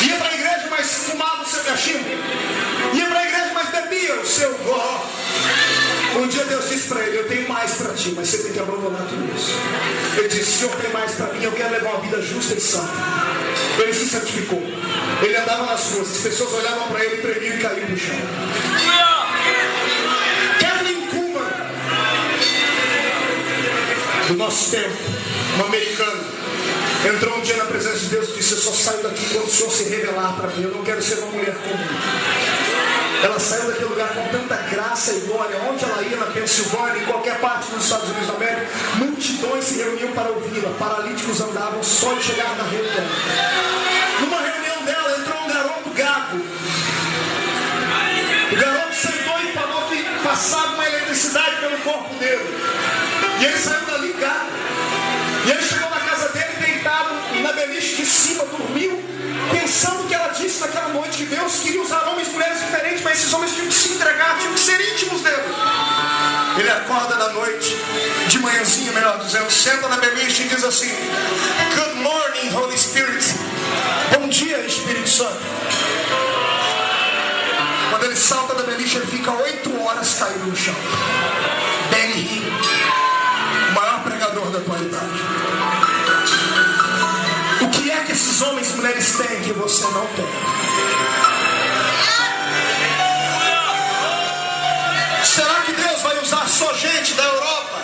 Ia para a igreja, mas fumava o seu cachimbo. Ia para a igreja, mas bebia o seu goró. Um dia Deus disse para ele: eu tenho mais para ti, mas você tem que abandonar tudo isso. Ele disse: o Senhor tem mais para mim, eu quero levar uma vida justa e santa. Ele se santificou. Ele andava nas ruas, as pessoas olhavam para ele, tremiam e caíam no chão. Kevin Kuhlman, do nosso tempo, um americano, entrou um dia na presença de Deus e disse: eu só saio daqui quando o Senhor se revelar para mim, eu não quero ser uma mulher comum. Ela saiu daquele lugar com tanta graça e glória. Onde ela ia, na Pensilvânia, em qualquer parte dos Estados Unidos da América, multidões se reuniam para ouvi-la. Paralíticos andavam só de chegar na reunião. Numa reunião dela entrou um garoto gago. O garoto sentou e falou que passava uma eletricidade pelo corpo dele. E ele saiu dali gago. E ele chegou na casa dele, deitado na beliche de cima, dormiu, pensando que ela disse naquela noite que Deus queria usar homens e mulheres diferentes, mas esses homens tinham que se entregar, tinham que ser íntimos dele. Ele acorda da noite, de manhãzinha, melhor dizendo, senta na beliche e diz assim: Good morning, Holy Spirit. Bom dia, Espírito Santo. Quando ele salta da beliche, ele fica 8 horas caído no chão. Benny Hinn, o maior pregador da atualidade. O que é que esses homens e mulheres têm que você não tem? Será que Deus vai usar só gente da Europa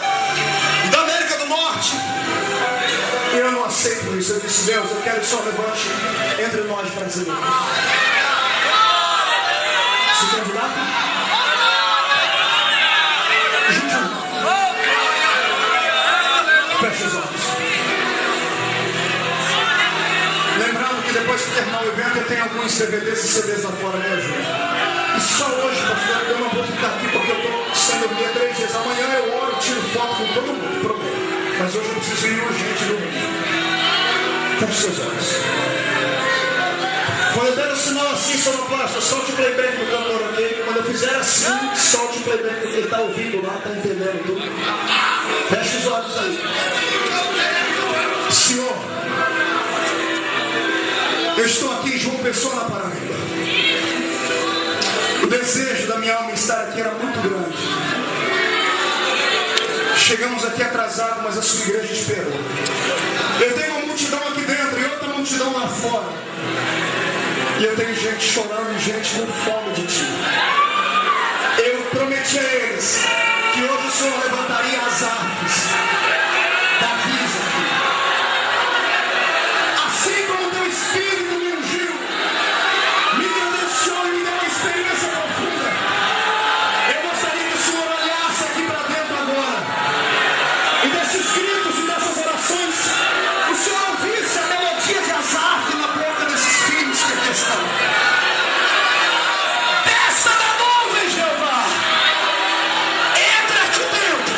e da América do Norte? Eu não aceito isso. Eu disse: Deus, eu quero que o Senhor levante entre nós brasileiros. Se candidata? Feche os olhos. Lembrando que depois que terminar o evento, eu tenho alguns DVDs e CDs lá fora, né, Ju? E só hoje, pastor, eu não vou ficar aqui porque eu estou sem dormir 3 dias. Amanhã eu oro, tiro foto com todo mundo, prometo. Mas hoje eu preciso ir urgente no mundo. Feche seus olhos. Quando eu der o sinal assim, sonoplasta, solte o playback do cantor aqui. Quando eu fizer assim, solte o playback, porque ele está ouvindo lá, está entendendo tudo. Feche os olhos aí. Senhor, eu estou aqui em João Pessoa, na Paraíba. O desejo da minha alma estar aqui era muito grande. Chegamos aqui atrasados, mas a sua igreja esperou. Eu tenho uma multidão aqui dentro e outra multidão lá fora. E eu tenho gente chorando e gente com fome de ti. Eu prometi a eles que hoje o Senhor levantaria as árvores da vida aqui. Assim como o teu Espírito me ungiu, me credenciou e me deu uma experiência profunda. Eu gostaria que o Senhor olhasse aqui para dentro agora. E desses gritos e dessas orações, o Senhor ouvisse a melodia de Asaf na boca desses filhos que aqui estão. Desça da nuvem, Jeová. Entra aqui dentro.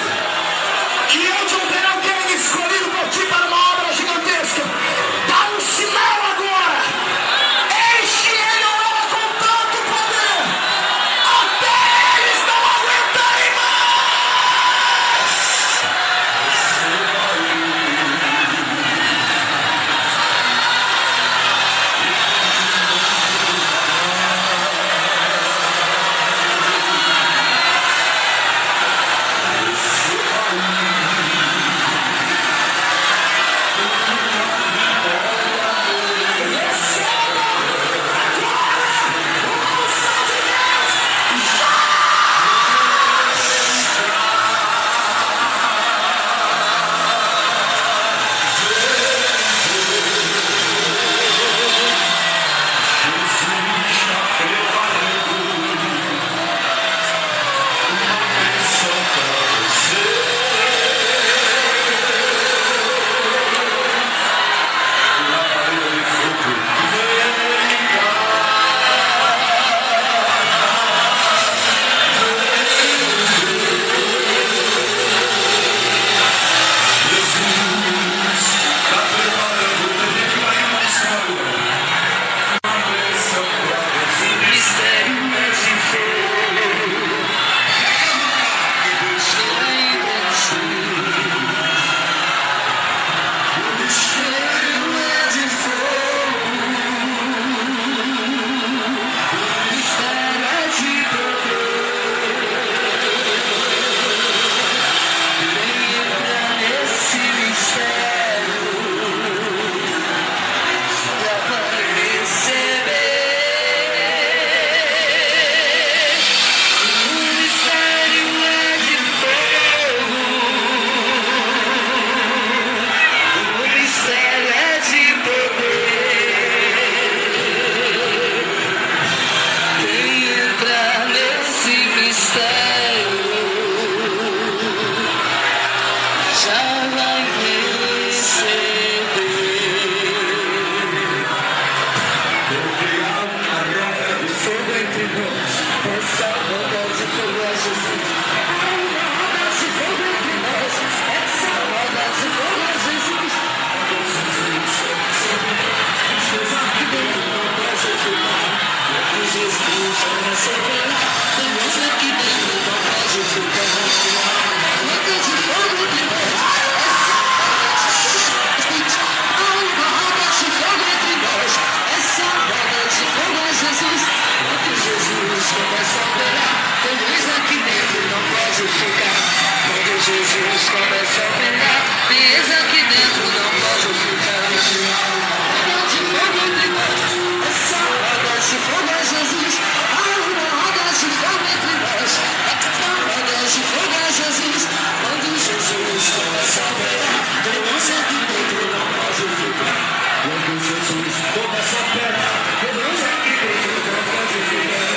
ficar. Quando Jesus começa a brilhar, beleza aqui dentro não pode ficar. Roda de fogo entre nós, essa roda de fogo é Jesus. Roda de fogo entre nós, roda de fogo é Jesus. Quando Jesus começa a brilhar, beleza aqui dentro não pode ficar. Quando Jesus começa a brilhar, beleza aqui dentro não pode ficar.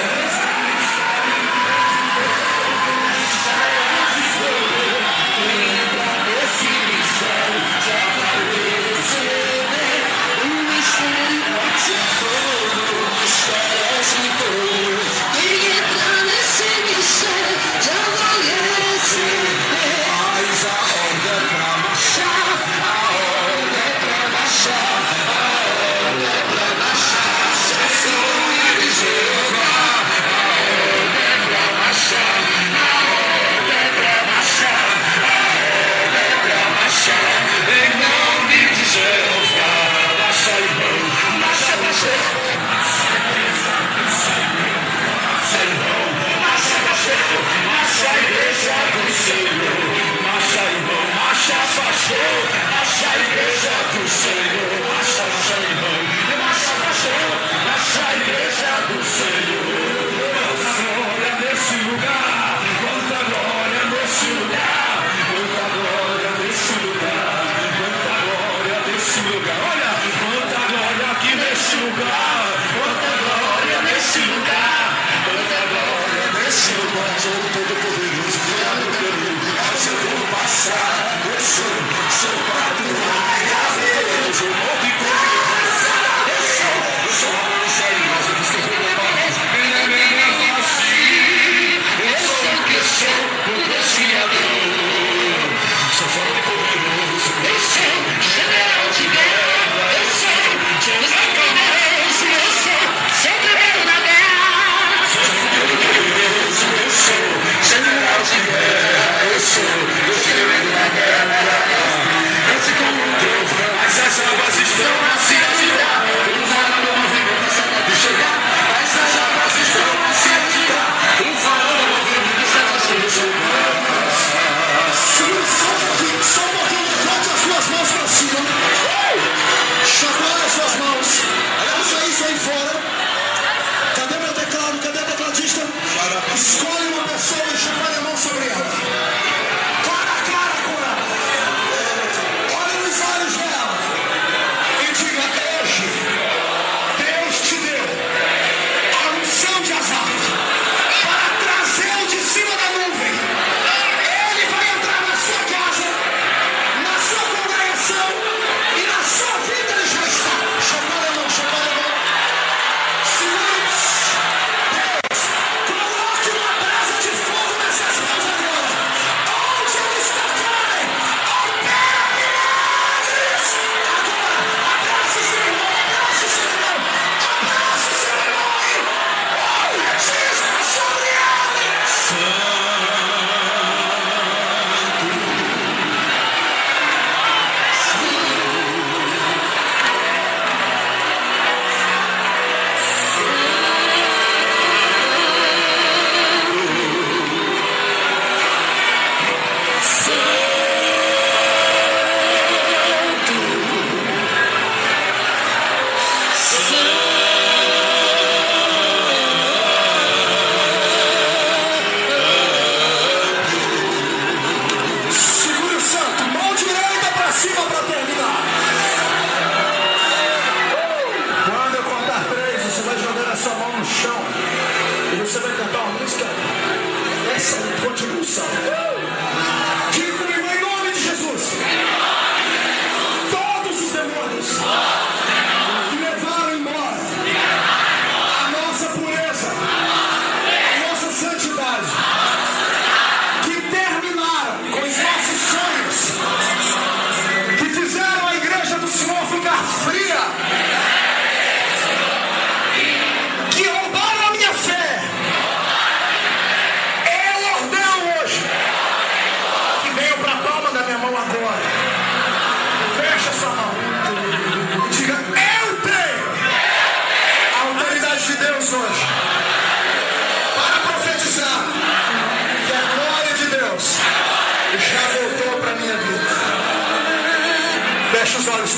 Feche os olhos.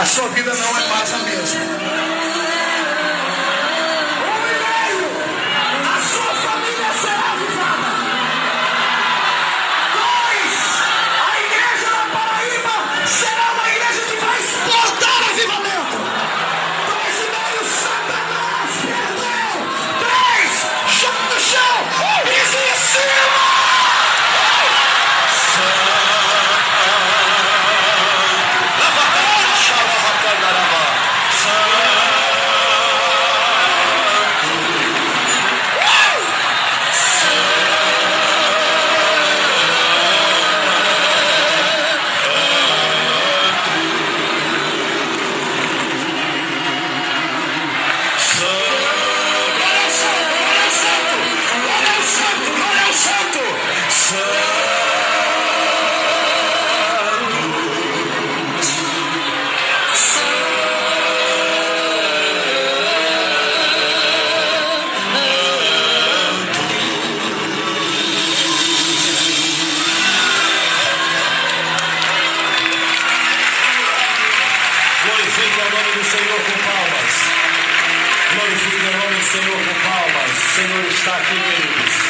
A sua vida não é mais a mesma. 1 e meio. A sua família será avivada. 2. A igreja da Paraíba será uma igreja que vai exportar avivamento. 2 e meio. Satanás perdeu. 3. Joga no chão. Isso em cima. Glorifique o nome do Senhor com palmas. Glorifique o nome do Senhor com palmas. O Senhor está aqui, queridos.